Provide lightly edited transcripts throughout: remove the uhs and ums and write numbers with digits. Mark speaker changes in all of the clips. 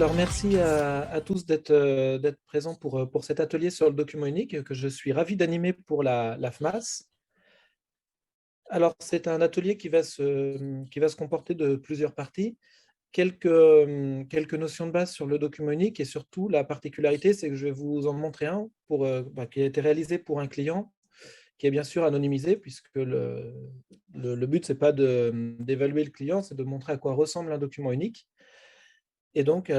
Speaker 1: Alors, merci à tous d'être présents pour cet atelier sur le document unique que je suis ravi d'animer pour la FMAS. Alors, c'est un atelier qui va se comporter de plusieurs parties. Quelques notions de base sur le document unique et surtout, la particularité, c'est que je vais vous en montrer un qui a été réalisé pour un client qui est bien sûr anonymisé puisque le but, c'est pas d'évaluer le client, c'est de montrer à quoi ressemble un document unique. Et donc,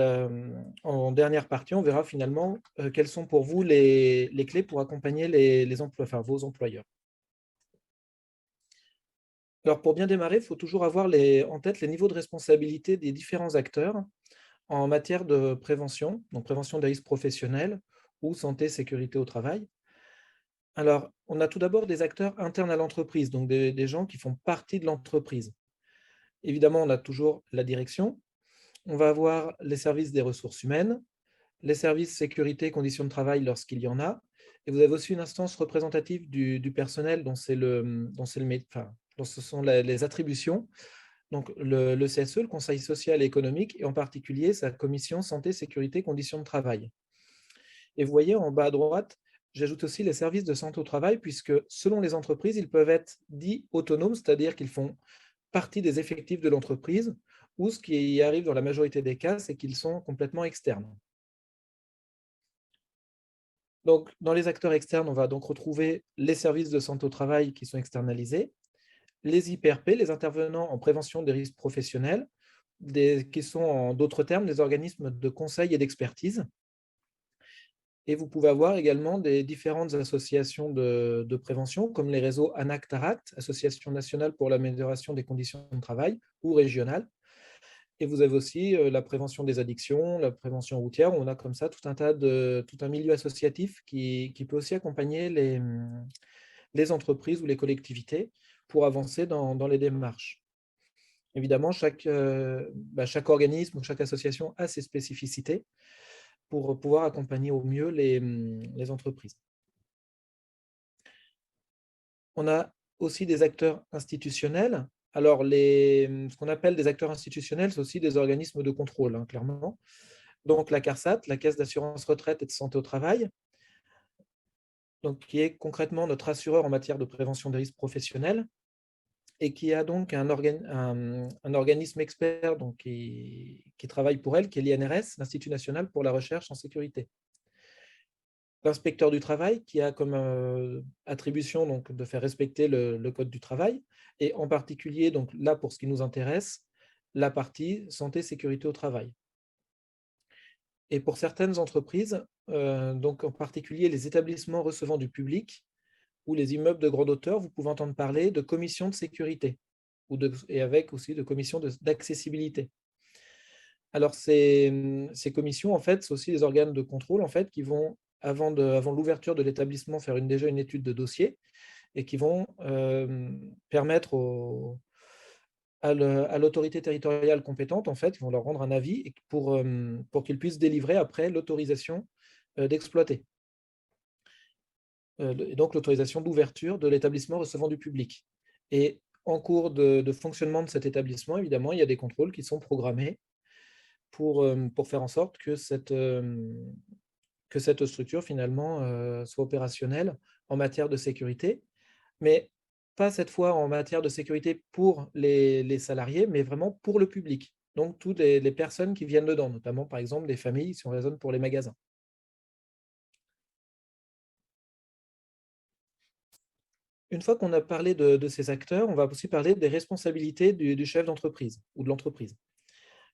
Speaker 1: en dernière partie, on verra finalement quelles sont pour vous les clés pour accompagner vos employeurs. Alors, pour bien démarrer, il faut toujours avoir en tête les niveaux de responsabilité des différents acteurs en matière de prévention, donc prévention des risques professionnels ou santé, sécurité au travail. Alors, on a tout d'abord des acteurs internes à l'entreprise, donc des gens qui font partie de l'entreprise. Évidemment, on a toujours la direction, on va avoir les services des ressources humaines, les services sécurité et conditions de travail lorsqu'il y en a. Et vous avez aussi une instance représentative du personnel dont ce sont les attributions. Donc le CSE, le Conseil social et économique, et en particulier sa commission santé, sécurité, conditions de travail. Et vous voyez en bas à droite, j'ajoute aussi les services de santé au travail, puisque selon les entreprises, ils peuvent être dits autonomes, c'est-à-dire qu'ils font partie des effectifs de l'entreprise, ou ce qui arrive dans la majorité des cas, c'est qu'ils sont complètement externes. Donc, dans les acteurs externes, on va donc retrouver les services de santé au travail qui sont externalisés, les IPRP, les intervenants en prévention des risques professionnels, qui sont en d'autres termes des organismes de conseil et d'expertise. Et vous pouvez avoir également des différentes associations de prévention, comme les réseaux ANAC-TARACT, Association nationale pour l'amélioration des conditions de travail, ou régionale. Et vous avez aussi la prévention des addictions, la prévention routière, où on a comme ça tout un milieu associatif qui peut aussi accompagner les entreprises ou les collectivités pour avancer dans les démarches. Évidemment, chaque organisme ou chaque association a ses spécificités pour pouvoir accompagner au mieux les entreprises. On a aussi des acteurs institutionnels. Alors, ce qu'on appelle des acteurs institutionnels, c'est aussi des organismes de contrôle, hein, clairement. Donc, la CARSAT, la Caisse d'assurance retraite et de santé au travail, donc, qui est concrètement notre assureur en matière de prévention des risques professionnels et qui a donc un organisme expert donc, qui travaille pour elle, qui est l'INRS, l'Institut national pour la recherche en sécurité. L'inspecteur du travail, qui a comme attribution donc, de faire respecter le code du travail, et en particulier, donc, là, pour ce qui nous intéresse, la partie santé, sécurité au travail. Et pour certaines entreprises, donc en particulier les établissements recevant du public ou les immeubles de grande hauteur, vous pouvez entendre parler de commissions de sécurité et avec aussi de commissions d'accessibilité. Alors, ces commissions, en fait, c'est aussi des organes de contrôle en fait, qui vont, avant l'ouverture de l'établissement, faire déjà une étude de dossier et qui vont permettre à l'autorité territoriale compétente, en fait, ils vont leur rendre un avis pour qu'ils puissent délivrer après l'autorisation d'exploiter. Et donc l'autorisation d'ouverture de l'établissement recevant du public. Et en cours de fonctionnement de cet établissement, évidemment, il y a des contrôles qui sont programmés pour faire en sorte que cette structure, finalement, soit opérationnelle en matière de sécurité, mais pas cette fois en matière de sécurité pour les salariés, mais vraiment pour le public. Donc toutes les personnes qui viennent dedans, notamment, par exemple, des familles, si on raisonne pour les magasins. Une fois qu'on a parlé de ces acteurs, on va aussi parler des responsabilités du chef d'entreprise ou de l'entreprise.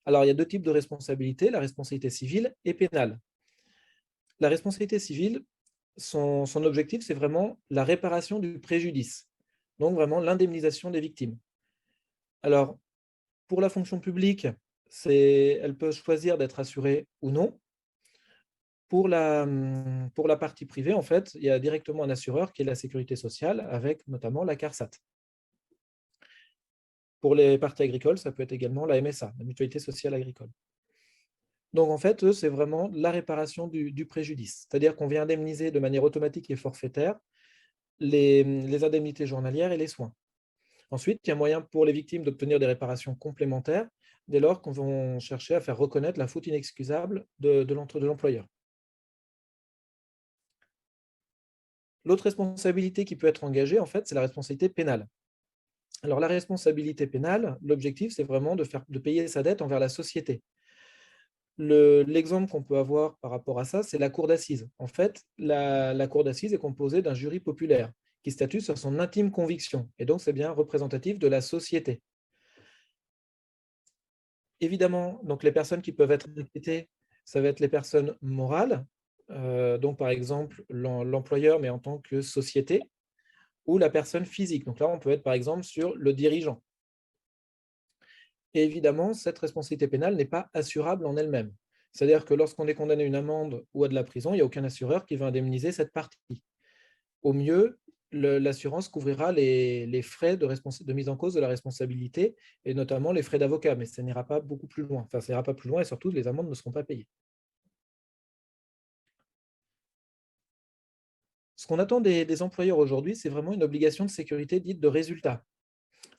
Speaker 1: Alors, il y a deux types de responsabilités, la responsabilité civile et pénale. La responsabilité civile, son objectif, c'est vraiment la réparation du préjudice, donc vraiment l'indemnisation des victimes. Alors, pour la fonction publique, elle peut choisir d'être assurée ou non. Pour la partie privée, en fait, il y a directement un assureur qui est la sécurité sociale, avec notamment la CARSAT. Pour les parties agricoles, ça peut être également la MSA, la mutualité sociale agricole. Donc, en fait, eux, c'est vraiment la réparation du préjudice. C'est-à-dire qu'on vient indemniser de manière automatique et forfaitaire les indemnités journalières et les soins. Ensuite, il y a moyen pour les victimes d'obtenir des réparations complémentaires, dès lors qu'on va chercher à faire reconnaître la faute inexcusable de l'employeur. L'autre responsabilité qui peut être engagée, en fait, c'est la responsabilité pénale. Alors, la responsabilité pénale, l'objectif, c'est vraiment de payer sa dette envers la société. L'exemple qu'on peut avoir par rapport à ça, c'est la cour d'assises. En fait, la cour d'assises est composée d'un jury populaire qui statue sur son intime conviction. Et donc, c'est bien représentatif de la société. Évidemment, donc les personnes qui peuvent être inquiétées, ça va être les personnes morales, donc par exemple l'employeur, mais en tant que société, ou la personne physique. Donc là, on peut être par exemple sur le dirigeant. Et évidemment, cette responsabilité pénale n'est pas assurable en elle-même. C'est-à-dire que lorsqu'on est condamné à une amende ou à de la prison, il n'y a aucun assureur qui va indemniser cette partie. Au mieux, l'assurance couvrira les frais de mise en cause de la responsabilité, et notamment les frais d'avocat, mais ça n'ira pas beaucoup plus loin. Enfin, ça n'ira pas plus loin et surtout, les amendes ne seront pas payées. Ce qu'on attend des employeurs aujourd'hui, c'est vraiment une obligation de sécurité dite de résultat.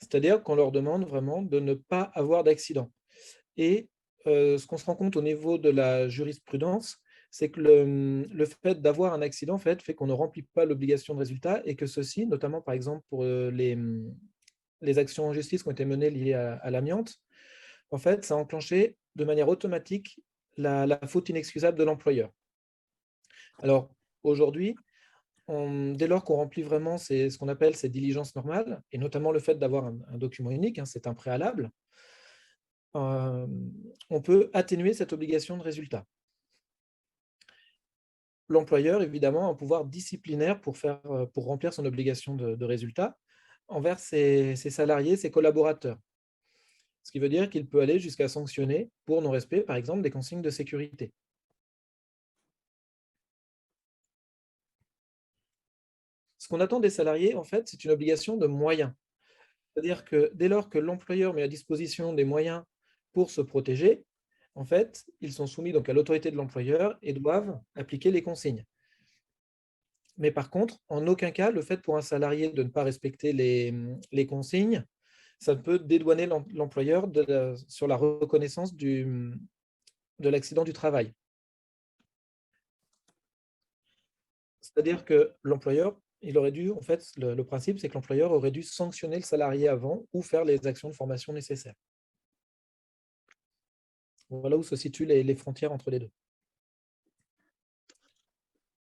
Speaker 1: C'est-à-dire qu'on leur demande vraiment de ne pas avoir d'accident. Et ce qu'on se rend compte au niveau de la jurisprudence, c'est que le fait d'avoir un accident fait qu'on ne remplit pas l'obligation de résultat et que ceci, notamment par exemple pour les actions en justice qui ont été menées liées à l'amiante, en fait, ça a enclenché de manière automatique la faute inexcusable de l'employeur. Alors, aujourd'hui, dès lors qu'on remplit vraiment ce qu'on appelle ces diligences normales, et notamment le fait d'avoir un document unique, hein, c'est un préalable, on peut atténuer cette obligation de résultat. L'employeur, évidemment, a un pouvoir disciplinaire pour remplir son obligation de résultat envers ses salariés, ses collaborateurs. Ce qui veut dire qu'il peut aller jusqu'à sanctionner pour non-respect, par exemple, des consignes de sécurité. Ce qu'on attend des salariés, en fait, c'est une obligation de moyens. C'est-à-dire que dès lors que l'employeur met à disposition des moyens pour se protéger, en fait, ils sont soumis donc à l'autorité de l'employeur et doivent appliquer les consignes. Mais par contre, en aucun cas, le fait pour un salarié de ne pas respecter les consignes, ça peut dédouaner l'employeur sur la reconnaissance de l'accident du travail. C'est-à-dire que l'employeur, il aurait dû, en fait, le principe, c'est que l'employeur aurait dû sanctionner le salarié avant ou faire les actions de formation nécessaires. Voilà où se situent les frontières entre les deux.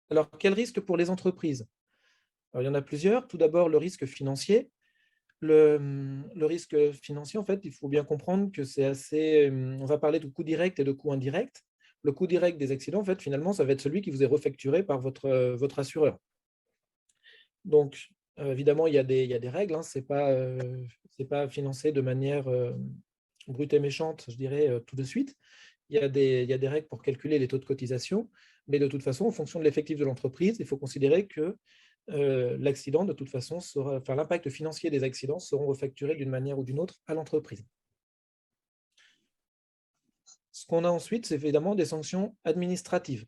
Speaker 1: Alors, quel risque pour les entreprises? Alors, il y en a plusieurs. Tout d'abord, le risque financier. Le risque financier, en fait, il faut bien comprendre que c'est assez. On va parler de coûts directs et de coûts indirects. Le coût direct des accidents, en fait, finalement, ça va être celui qui vous est refacturé par votre assureur. Donc, évidemment, il y a des règles, hein, c'est pas financé de manière brute et méchante, je dirais, tout de suite. Il y a des règles pour calculer les taux de cotisation, mais de toute façon, en fonction de l'effectif de l'entreprise, il faut considérer que l'accident, de toute façon, enfin, l'impact financier des accidents seront refacturés d'une manière ou d'une autre à l'entreprise. Ce qu'on a ensuite, c'est évidemment des sanctions administratives.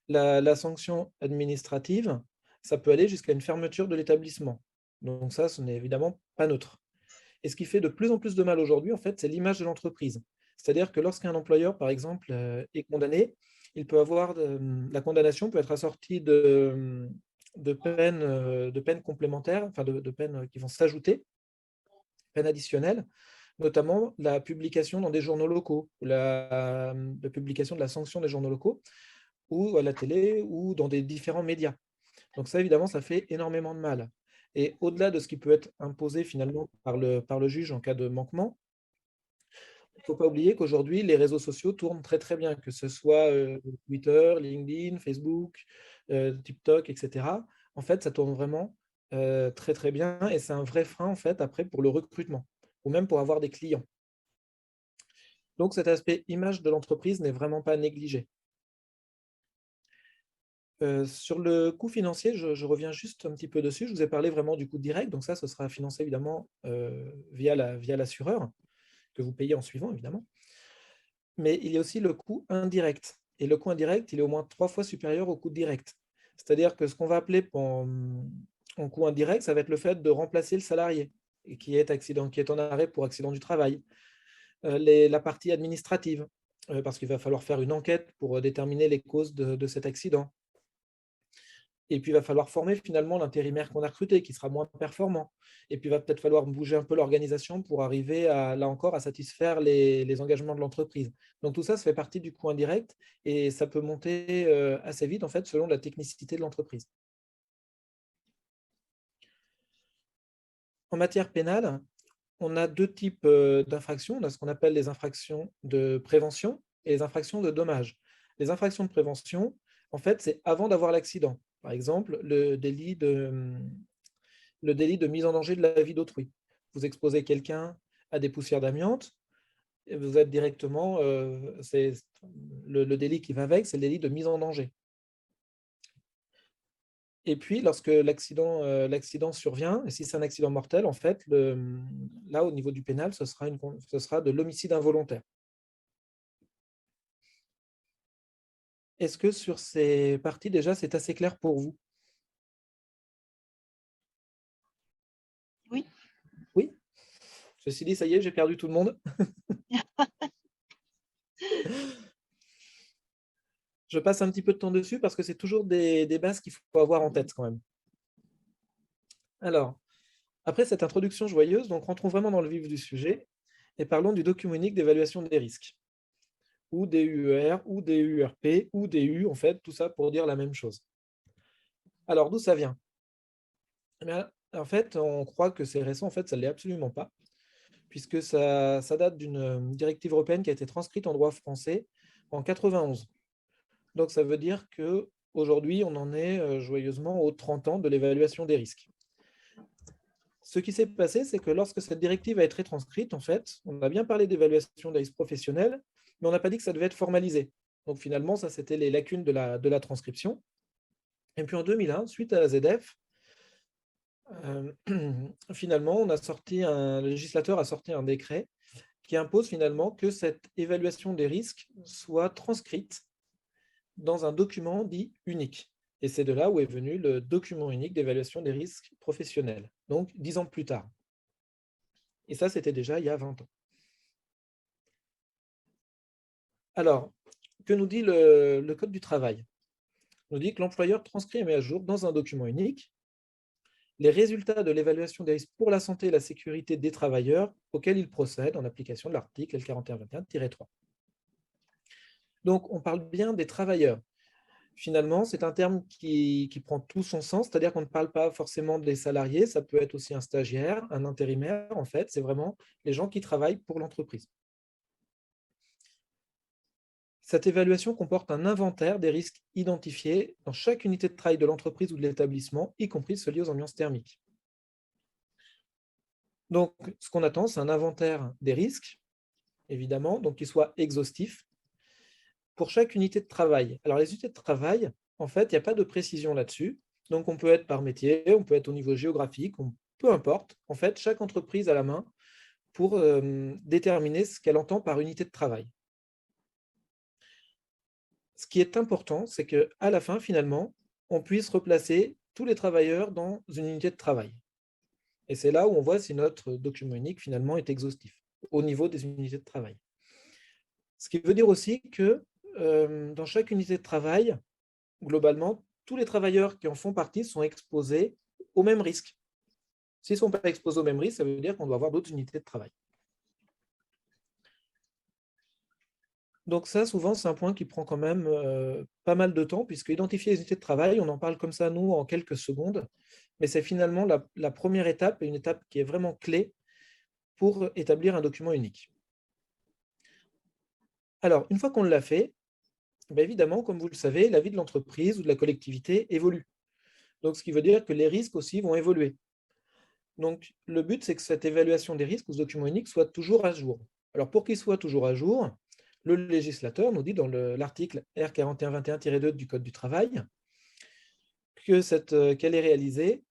Speaker 1: La sanction administrative, ça peut aller jusqu'à une fermeture de l'établissement. Donc ça, ce n'est évidemment pas neutre. Et ce qui fait de plus en plus de mal aujourd'hui, en fait, c'est l'image de l'entreprise. C'est-à-dire que lorsqu'un employeur, par exemple, est condamné, il peut avoir la condamnation peut être assortie de peines complémentaires, enfin de peines qui vont s'ajouter, peines additionnelles, notamment la publication dans des journaux locaux, ou la publication de la sanction des journaux locaux, ou à la télé, ou dans des différents médias. Donc ça, évidemment, ça fait énormément de mal. Et au-delà de ce qui peut être imposé finalement par le juge en cas de manquement, il ne faut pas oublier qu'aujourd'hui, les réseaux sociaux tournent très très bien, que ce soit Twitter, LinkedIn, Facebook, TikTok, etc. En fait, ça tourne vraiment très très bien et c'est un vrai frein en fait après pour le recrutement ou même pour avoir des clients. Donc cet aspect image de l'entreprise n'est vraiment pas négligé. Sur le coût financier, je reviens juste un petit peu dessus. Je vous ai parlé vraiment du coût direct, donc ça, ce sera financé évidemment via l'assureur, que vous payez en suivant évidemment. Mais il y a aussi le coût indirect. Et le coût indirect, il est au moins 3 fois supérieur au coût direct. C'est-à-dire que ce qu'on va appeler en coût indirect, ça va être le fait de remplacer le salarié qui est en arrêt pour accident du travail. la partie administrative, parce qu'il va falloir faire une enquête pour déterminer les causes de cet accident. Et puis, il va falloir former finalement l'intérimaire qu'on a recruté, qui sera moins performant. Et puis, il va peut-être falloir bouger un peu l'organisation pour arriver, là encore, à satisfaire les engagements de l'entreprise. Donc, tout ça, ça fait partie du coût indirect et ça peut monter assez vite, en fait, selon la technicité de l'entreprise. En matière pénale, on a deux types d'infractions. On a ce qu'on appelle les infractions de prévention et les infractions de dommages. Les infractions de prévention, en fait, c'est avant d'avoir l'accident. Par exemple, le délit de mise en danger de la vie d'autrui. Vous exposez quelqu'un à des poussières d'amiante, et vous êtes directement, c'est le délit qui va avec, c'est le délit de mise en danger. Et puis, lorsque l'accident survient, et si c'est un accident mortel, en fait, là, au niveau du pénal, ce sera de l'homicide involontaire. Est-ce que sur ces parties, déjà, c'est assez clair pour vous?
Speaker 2: Oui.
Speaker 1: Oui? Ceci dit, ça y est, j'ai perdu tout le monde. Je passe un petit peu de temps dessus parce que c'est toujours des bases qu'il faut avoir en tête quand même. Alors, après cette introduction joyeuse, donc rentrons vraiment dans le vif du sujet et parlons du document unique d'évaluation des risques, ou DUER, ou DURP, ou DU, en fait, tout ça pour dire la même chose. Alors, d'où ça vient? Eh bien, en fait, on croit que c'est récent, en fait, ça ne l'est absolument pas, puisque ça date d'une directive européenne qui a été transcrite en droit français en 91. Donc, ça veut dire qu'aujourd'hui, on en est joyeusement aux 30 ans de l'évaluation des risques. Ce qui s'est passé, c'est que lorsque cette directive a été transcrite, en fait, on a bien parlé d'évaluation des risques professionnels, mais on n'a pas dit que ça devait être formalisé. Donc finalement, ça, c'était les lacunes de la transcription. Et puis en 2001, suite à la ZF, finalement, le législateur a sorti un décret qui impose finalement que cette évaluation des risques soit transcrite dans un document dit unique. Et c'est de là où est venu le document unique d'évaluation des risques professionnels, donc 10 ans plus tard. Et ça, c'était déjà il y a 20 ans. Alors, que nous dit le Code du travail? Il nous dit que l'employeur transcrit et met à jour dans un document unique les résultats de l'évaluation des risques pour la santé et la sécurité des travailleurs auxquels il procède en application de l'article L4121-3. Donc, on parle bien des travailleurs. Finalement, c'est un terme qui prend tout son sens, c'est-à-dire qu'on ne parle pas forcément des salariés, ça peut être aussi un stagiaire, un intérimaire, en fait, c'est vraiment les gens qui travaillent pour l'entreprise. Cette évaluation comporte un inventaire des risques identifiés dans chaque unité de travail de l'entreprise ou de l'établissement, y compris ceux liés aux ambiances thermiques. Donc, ce qu'on attend, c'est un inventaire des risques, évidemment, donc qui soit exhaustif, pour chaque unité de travail. Alors, les unités de travail, en fait, il n'y a pas de précision là-dessus. Donc, on peut être par métier, on peut être au niveau géographique, peu importe. En fait, chaque entreprise a la main pour déterminer ce qu'elle entend par unité de travail. Ce qui est important, c'est qu'à la fin, finalement, on puisse replacer tous les travailleurs dans une unité de travail. Et c'est là où on voit si notre document unique, finalement, est exhaustif au niveau des unités de travail. Ce qui veut dire aussi que dans chaque unité de travail, globalement, tous les travailleurs qui en font partie sont exposés au même risque. S'ils ne sont pas exposés au même risque, ça veut dire qu'on doit avoir d'autres unités de travail. Donc ça, souvent, c'est un point qui prend quand même pas mal de temps, puisque identifier les unités de travail, on en parle comme ça, nous, en quelques secondes, mais c'est finalement la première étape, et une étape qui est vraiment clé pour établir un document unique. Alors, une fois qu'on l'a fait, bien évidemment, comme vous le savez, la vie de l'entreprise ou de la collectivité évolue. Donc, ce qui veut dire que les risques aussi vont évoluer. Donc, le but, c'est que cette évaluation des risques ou ce document unique soit toujours à jour. Alors, pour qu'il soit toujours à jour, le législateur nous dit dans l'article R4121-2 du Code du travail qu'elle est réalisée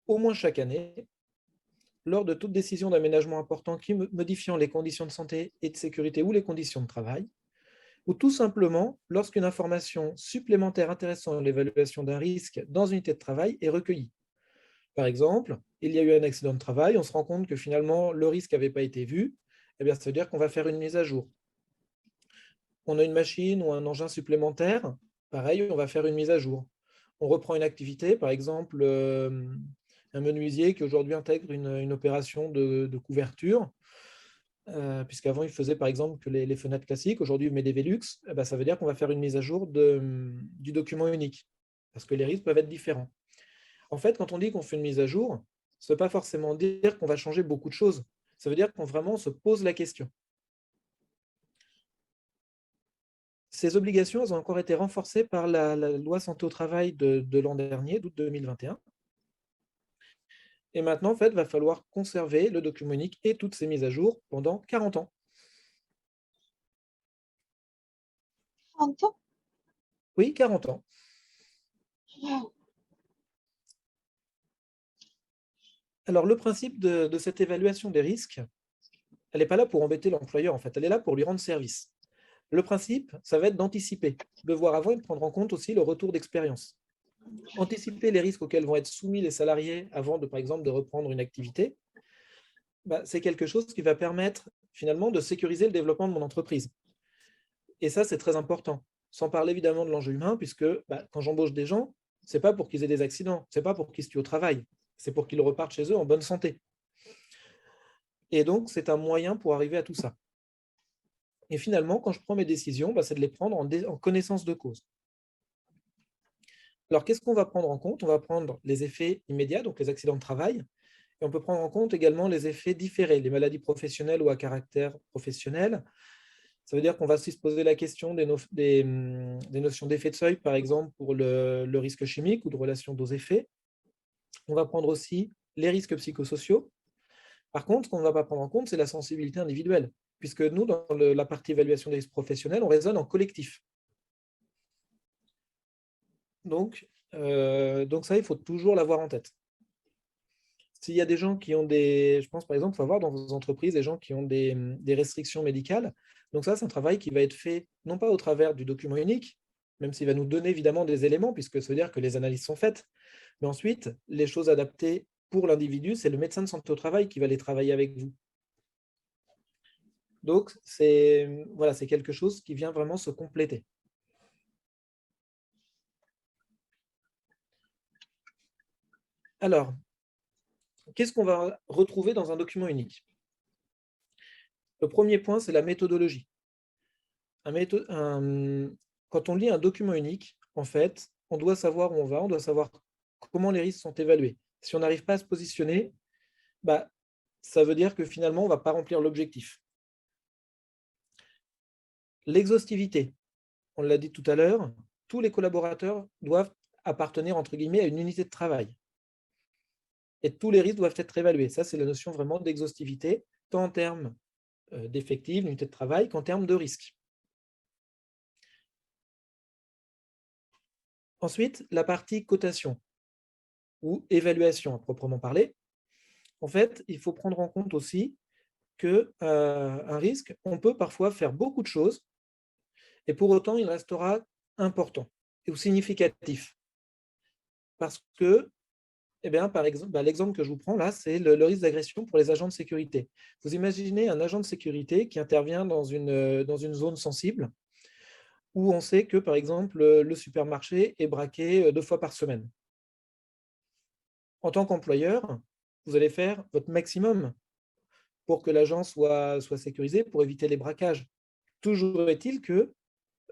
Speaker 1: au moins chaque année lors de toute décision d'aménagement important qui modifiant les conditions de santé et de sécurité ou les conditions de travail, ou tout simplement lorsqu'une information supplémentaire intéressant l'évaluation d'un risque dans une unité de travail est recueillie. Par exemple, il y a eu un accident de travail, on se rend compte que finalement le risque n'avait pas été vu, Eh bien, ça veut dire qu'on va faire une mise à jour. On a une machine ou un engin supplémentaire, pareil, on va faire une mise à jour. On reprend une activité, par exemple, un menuisier qui aujourd'hui intègre une opération de couverture, puisqu'avant il faisait par exemple que les fenêtres classiques, aujourd'hui il met des Velux, eh ben, ça veut dire qu'on va faire une mise à jour du document unique, parce que les risques peuvent être différents. En fait, quand on dit qu'on fait une mise à jour, ça ne veut pas forcément dire qu'on va changer beaucoup de choses. Ça veut dire qu'on vraiment se pose la question. Ces obligations, elles ont encore été renforcées par la loi santé au travail de l'an dernier, d'août 2021. Et maintenant, en fait, il va falloir conserver le document unique et toutes ces mises à jour pendant 40 ans.
Speaker 2: 30 ans?
Speaker 1: Oui, 40 ans.
Speaker 2: Wow.
Speaker 1: Alors, le principe de cette évaluation des risques, elle n'est pas là pour embêter l'employeur, en fait, elle est là pour lui rendre service. Le principe, ça va être d'anticiper, de voir avant et de prendre en compte aussi le retour d'expérience. Anticiper les risques auxquels vont être soumis les salariés avant, par exemple, de reprendre une activité, c'est quelque chose qui va permettre finalement de sécuriser le développement de mon entreprise. Et ça, c'est très important. Sans parler évidemment de l'enjeu humain, puisque quand j'embauche des gens, ce n'est pas pour qu'ils aient des accidents, ce n'est pas pour qu'ils se tuent au travail, c'est pour qu'ils repartent chez eux en bonne santé. Et donc, c'est un moyen pour arriver à tout ça. Et finalement, quand je prends mes décisions, c'est de les prendre en connaissance de cause. Alors, qu'est-ce qu'on va prendre en compte? On va prendre les effets immédiats, donc les accidents de travail, et on peut prendre en compte également les effets différés, les maladies professionnelles ou à caractère professionnel. Ça veut dire qu'on va aussi se poser la question des notions d'effet de seuil, par exemple, pour le risque chimique ou de relation dose-effet. On va prendre aussi les risques psychosociaux. Par contre, ce qu'on ne va pas prendre en compte, c'est la sensibilité individuelle, puisque nous, dans la partie évaluation des risques professionnels, on raisonne en collectif. Donc ça, il faut toujours l'avoir en tête. S'il y a des gens qui ont je pense par exemple, il faut avoir dans vos entreprises des gens qui ont des restrictions médicales. Donc ça, c'est un travail qui va être fait, non pas au travers du document unique, même s'il va nous donner évidemment des éléments, puisque ça veut dire que les analyses sont faites. Mais ensuite, les choses adaptées pour l'individu, c'est le médecin de santé au travail qui va les travailler avec vous. Donc, c'est quelque chose qui vient vraiment se compléter. Alors, qu'est-ce qu'on va retrouver dans un document unique? Le premier point, c'est la méthodologie. Quand on lit un document unique, en fait, on doit savoir où on va, on doit savoir comment les risques sont évalués. Si on n'arrive pas à se positionner, ça veut dire que finalement, on ne va pas remplir l'objectif. L'exhaustivité, on l'a dit tout à l'heure, tous les collaborateurs doivent appartenir, entre guillemets, à une unité de travail. Et tous les risques doivent être évalués. Ça, c'est la notion vraiment d'exhaustivité, tant en termes d'effectifs, d'unité de travail, qu'en termes de risques. Ensuite, la partie cotation ou évaluation à proprement parler. En fait, il faut prendre en compte aussi qu'un risque, on peut parfois faire beaucoup de choses et pour autant, il restera important ou significatif. Parce que, par exemple, l'exemple que je vous prends là, c'est le risque d'agression pour les agents de sécurité. Vous imaginez un agent de sécurité qui intervient dans une zone sensible où on sait que, par exemple, le supermarché est braqué 2 fois par semaine. En tant qu'employeur, vous allez faire votre maximum pour que l'agent soit sécurisé, pour éviter les braquages. Toujours est-il que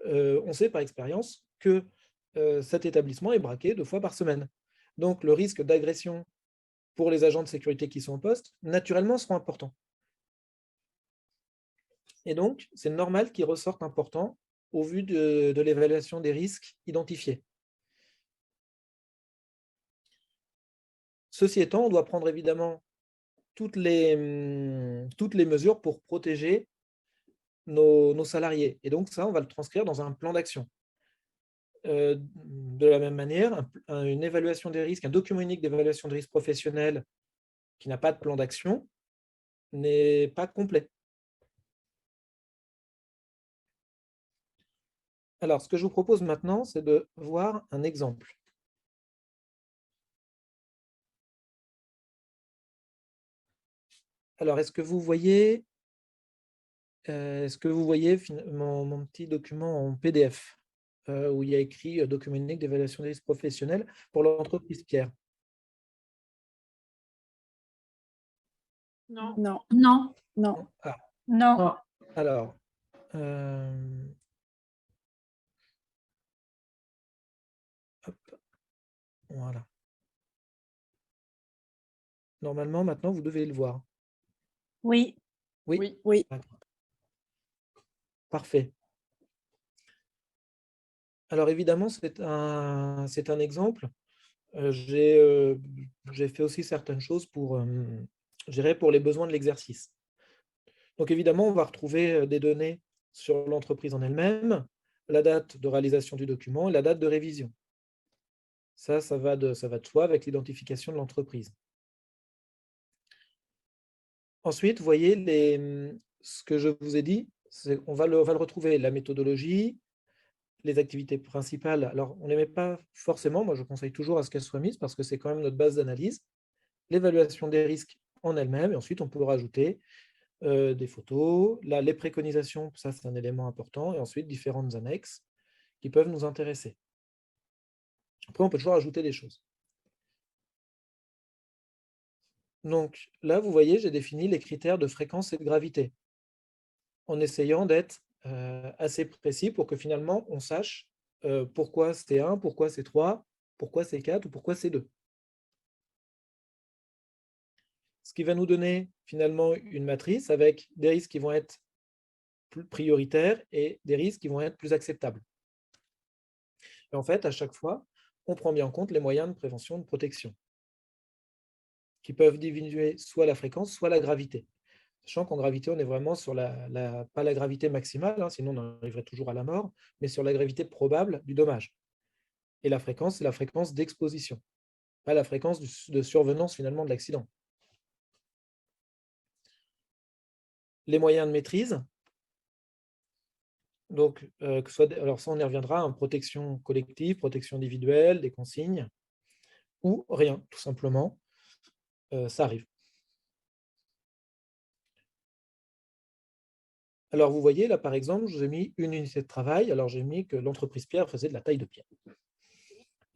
Speaker 1: on sait par expérience que cet établissement est braqué 2 fois par semaine. Donc le risque d'agression pour les agents de sécurité qui sont en poste, naturellement, seront importants. Et donc, c'est normal qu'ils ressortent importants au vu de l'évaluation des risques identifiés. Ceci étant, on doit prendre évidemment toutes les mesures pour protéger nos salariés. Et donc ça, on va le transcrire dans un plan d'action. De la même manière, une évaluation des risques, un document unique d'évaluation des risques professionnels qui n'a pas de plan d'action n'est pas complet. Alors, ce que je vous propose maintenant, c'est de voir un exemple. Alors, est-ce que vous voyez Est-ce que vous voyez mon petit document en PDF où il y a écrit document unique d'évaluation des risques professionnels pour l'entreprise Pierre?
Speaker 3: Non.
Speaker 4: Non.
Speaker 3: Non.
Speaker 4: Non.
Speaker 1: Ah,
Speaker 3: Non.
Speaker 1: alors, hop, voilà. Normalement, maintenant, vous devez le voir.
Speaker 3: Oui.
Speaker 1: Oui,
Speaker 4: Oui. Oui.
Speaker 1: d'accord. Parfait. Alors, évidemment, c'est un exemple. J'ai fait aussi certaines choses pour gérer pour les besoins de l'exercice. Donc, évidemment, on va retrouver des données sur l'entreprise en elle-même, la date de réalisation du document et la date de révision. Ça va de soi avec l'identification de l'entreprise. Ensuite, vous voyez ce que je vous ai dit, on va le retrouver, la méthodologie, les activités principales. Alors, on ne les met pas forcément, moi je conseille toujours à ce qu'elles soient mises parce que c'est quand même notre base d'analyse, l'évaluation des risques en elle-même, et ensuite on peut rajouter des photos, là les préconisations, ça c'est un élément important, et ensuite différentes annexes qui peuvent nous intéresser. Après, on peut toujours ajouter des choses. Donc là, vous voyez, j'ai défini les critères de fréquence et de gravité en essayant d'être assez précis pour que finalement on sache pourquoi c'est 1, pourquoi c'est 3, pourquoi c'est 4 ou pourquoi c'est 2. Ce qui va nous donner finalement une matrice avec des risques qui vont être plus prioritaires et des risques qui vont être plus acceptables. Et en fait, à chaque fois, on prend bien en compte les moyens de prévention et de protection qui peuvent diminuer soit la fréquence, soit la gravité. Sachant qu'en gravité, on est vraiment sur pas la gravité maximale, hein, sinon on arriverait toujours à la mort, mais sur la gravité probable du dommage. Et la fréquence, c'est la fréquence d'exposition, pas la fréquence de survenance finalement de l'accident. Les moyens de maîtrise, donc, que ce soit, alors ça on y reviendra, hein, protection collective, protection individuelle, des consignes, ou rien, tout simplement, ça arrive. Alors vous voyez, là par exemple, je vous ai mis une unité de travail, alors j'ai mis que l'entreprise Pierre faisait de la taille de pierre.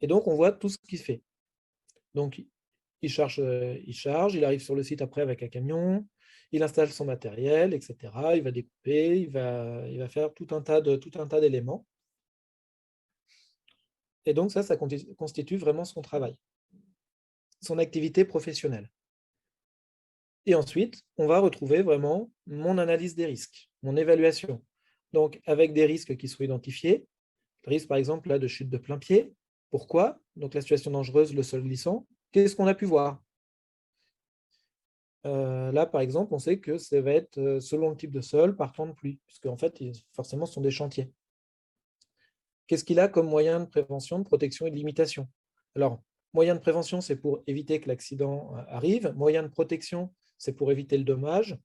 Speaker 1: Et donc on voit tout ce qu'il fait. Donc il charge, il arrive sur le site après avec un camion, il installe son matériel, etc. Il va découper, il va faire tout un tas d'éléments. Et donc ça constitue vraiment son travail, son activité professionnelle. Et ensuite, on va retrouver vraiment mon analyse des risques, mon évaluation. Donc, avec des risques qui sont identifiés, le risque par exemple là, de chute de plein pied. Pourquoi? Donc la situation dangereuse, le sol glissant. Qu'est-ce qu'on a pu voir? Là, par exemple, on sait que ça va être selon le type de sol, par temps de pluie, puisque en fait, forcément, ce sont des chantiers. Qu'est-ce qu'il a comme moyen de prévention, de protection et de limitation? Alors, moyen de prévention, c'est pour éviter que l'accident arrive. Moyen de protection, c'est pour éviter le dommage.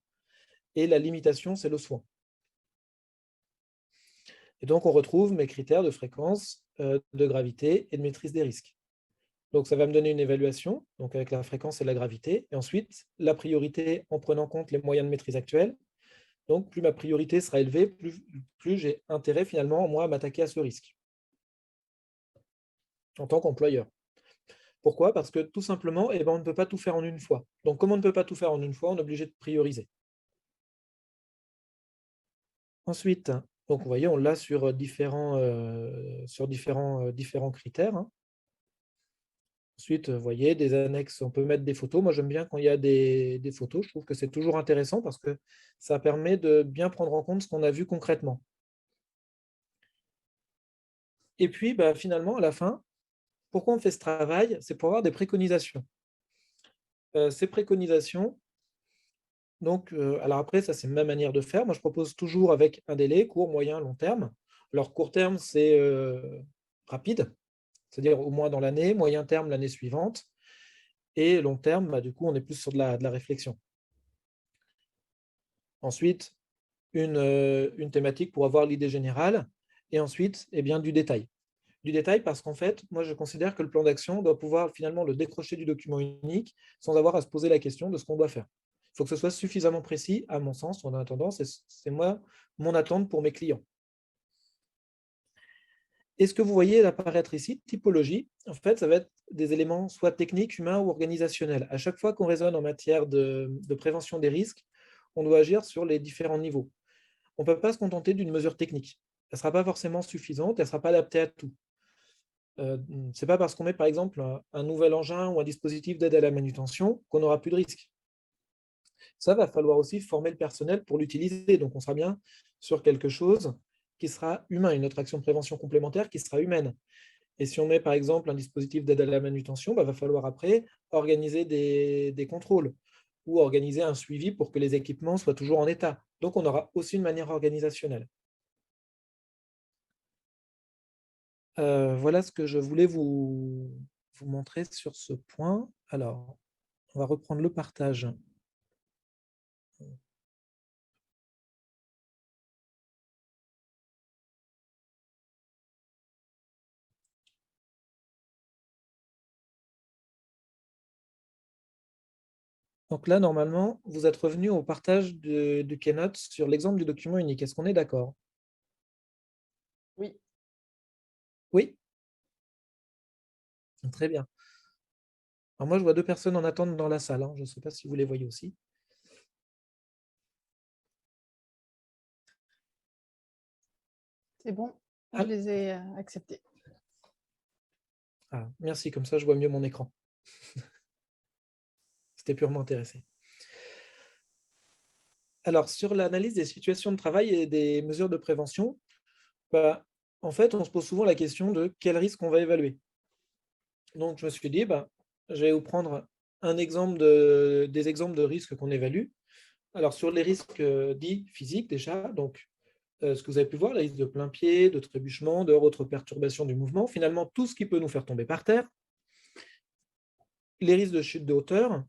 Speaker 1: Et la limitation, c'est le soin. Et donc, on retrouve mes critères de fréquence, de gravité et de maîtrise des risques. Donc, ça va me donner une évaluation, donc avec la fréquence et la gravité, et ensuite, la priorité en prenant en compte les moyens de maîtrise actuels. Donc, plus ma priorité sera élevée, plus j'ai intérêt finalement, moi, à m'attaquer à ce risque en tant qu'employeur. Pourquoi? Parce que tout simplement, eh ben, on ne peut pas tout faire en une fois. Donc, comme on ne peut pas tout faire en une fois, on est obligé de prioriser. Ensuite, donc, vous voyez, on l'a sur différents critères, hein. Ensuite, vous voyez, des annexes, on peut mettre des photos. Moi, j'aime bien quand il y a des photos. Je trouve que c'est toujours intéressant parce que ça permet de bien prendre en compte ce qu'on a vu concrètement. Et puis, bah, finalement, à la fin, pourquoi on fait ce travail? C'est pour avoir des préconisations. Ces préconisations, donc, alors après, ça, c'est ma manière de faire. Moi, je propose toujours avec un délai, court, moyen, long terme. Alors, court terme, c'est rapide, c'est-à-dire au moins dans l'année, moyen terme, l'année suivante. Et long terme, bah, du coup, on est plus sur de la réflexion. Ensuite, une thématique pour avoir l'idée générale. Et ensuite, eh bien, du détail. Du détail parce qu'en fait, moi, je considère que le plan d'action doit pouvoir finalement le décrocher du document unique sans avoir à se poser la question de ce qu'on doit faire. Il faut que ce soit suffisamment précis, à mon sens, en attendant, c'est moi, mon attente pour mes clients. Et ce que vous voyez apparaître ici, typologie, en fait, ça va être des éléments soit techniques, humains ou organisationnels. À chaque fois qu'on raisonne en matière de prévention des risques, on doit agir sur les différents niveaux. On ne peut pas se contenter d'une mesure technique. Elle ne sera pas forcément suffisante, elle ne sera pas adaptée à tout. Ce n'est pas parce qu'on met, par exemple, un nouvel engin ou un dispositif d'aide à la manutention qu'on n'aura plus de risque. Ça va falloir aussi former le personnel pour l'utiliser. Donc, on sera bien sur quelque chose qui sera humain, une autre action de prévention complémentaire qui sera humaine. Et si on met, par exemple, un dispositif d'aide à la manutention, il va falloir après organiser des contrôles ou organiser un suivi pour que les équipements soient toujours en état. Donc, on aura aussi une manière organisationnelle. Voilà ce que je voulais vous montrer sur ce point. Alors, on va reprendre le partage. Donc là, normalement, vous êtes revenu au partage de Keynote sur l'exemple du document unique. Est-ce qu'on est d'accord?
Speaker 4: Oui.
Speaker 1: Oui? Très bien. Alors moi, je vois 2 personnes en attente dans la salle. Je ne sais pas si vous les voyez aussi.
Speaker 4: C'est bon,
Speaker 1: Ah.
Speaker 4: je les ai acceptés.
Speaker 1: Ah, merci, comme ça, je vois mieux mon écran. C'était purement intéressé. Alors, sur l'analyse des situations de travail et des mesures de prévention, en fait, on se pose souvent la question de quel risque on va évaluer. Donc, je me suis dit, je vais vous prendre des exemples de risques qu'on évalue. Alors, sur les risques dits physiques, déjà, donc ce que vous avez pu voir, les risques de plein pied, de trébuchement, de autres perturbations du mouvement, finalement, tout ce qui peut nous faire tomber par terre. Les risques de chute de hauteur.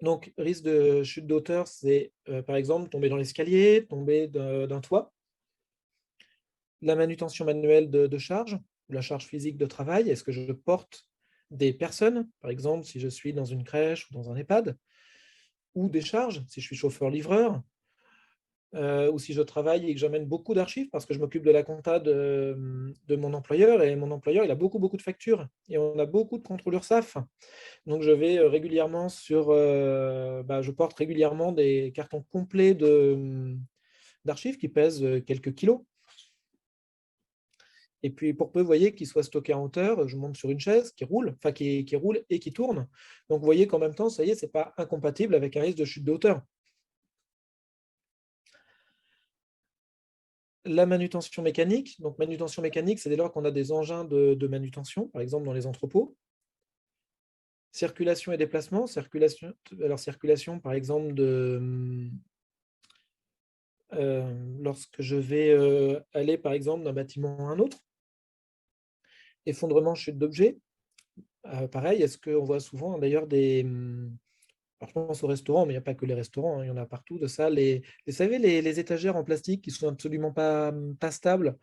Speaker 1: Donc, risque de chute de hauteur, c'est par exemple tomber dans l'escalier, tomber d'un toit. La manutention manuelle de charge, ou la charge physique de travail. Est-ce que je porte des personnes, par exemple, si je suis dans une crèche ou dans un EHPAD, ou des charges, si je suis chauffeur-livreur, ou si je travaille et que j'amène beaucoup d'archives parce que je m'occupe de la compta de mon employeur, et mon employeur, il a beaucoup de factures, et on a beaucoup de contrôles URSSAF. Donc, je vais régulièrement je porte régulièrement des cartons complets d'archives qui pèsent quelques kilos. Et puis, pour peu, vous voyez, qu'il soit stocké en hauteur, je monte sur une chaise qui roule, enfin qui roule et qui tourne. Donc, vous voyez qu'en même temps, ça y est, ce n'est pas incompatible avec un risque de chute de hauteur. La manutention mécanique. Donc, manutention mécanique, c'est dès lors qu'on a des engins de manutention, par exemple dans les entrepôts. Circulation et déplacement. Circulation, par exemple, lorsque je vais aller, par exemple, d'un bâtiment à un autre. Effondrement, chute d'objets. Pareil, est-ce qu'on voit souvent d'ailleurs alors, je pense aux restaurants, mais il n'y a pas que les restaurants, il y en a partout de ça. Vous savez, les étagères en plastique qui ne sont absolument pas stables,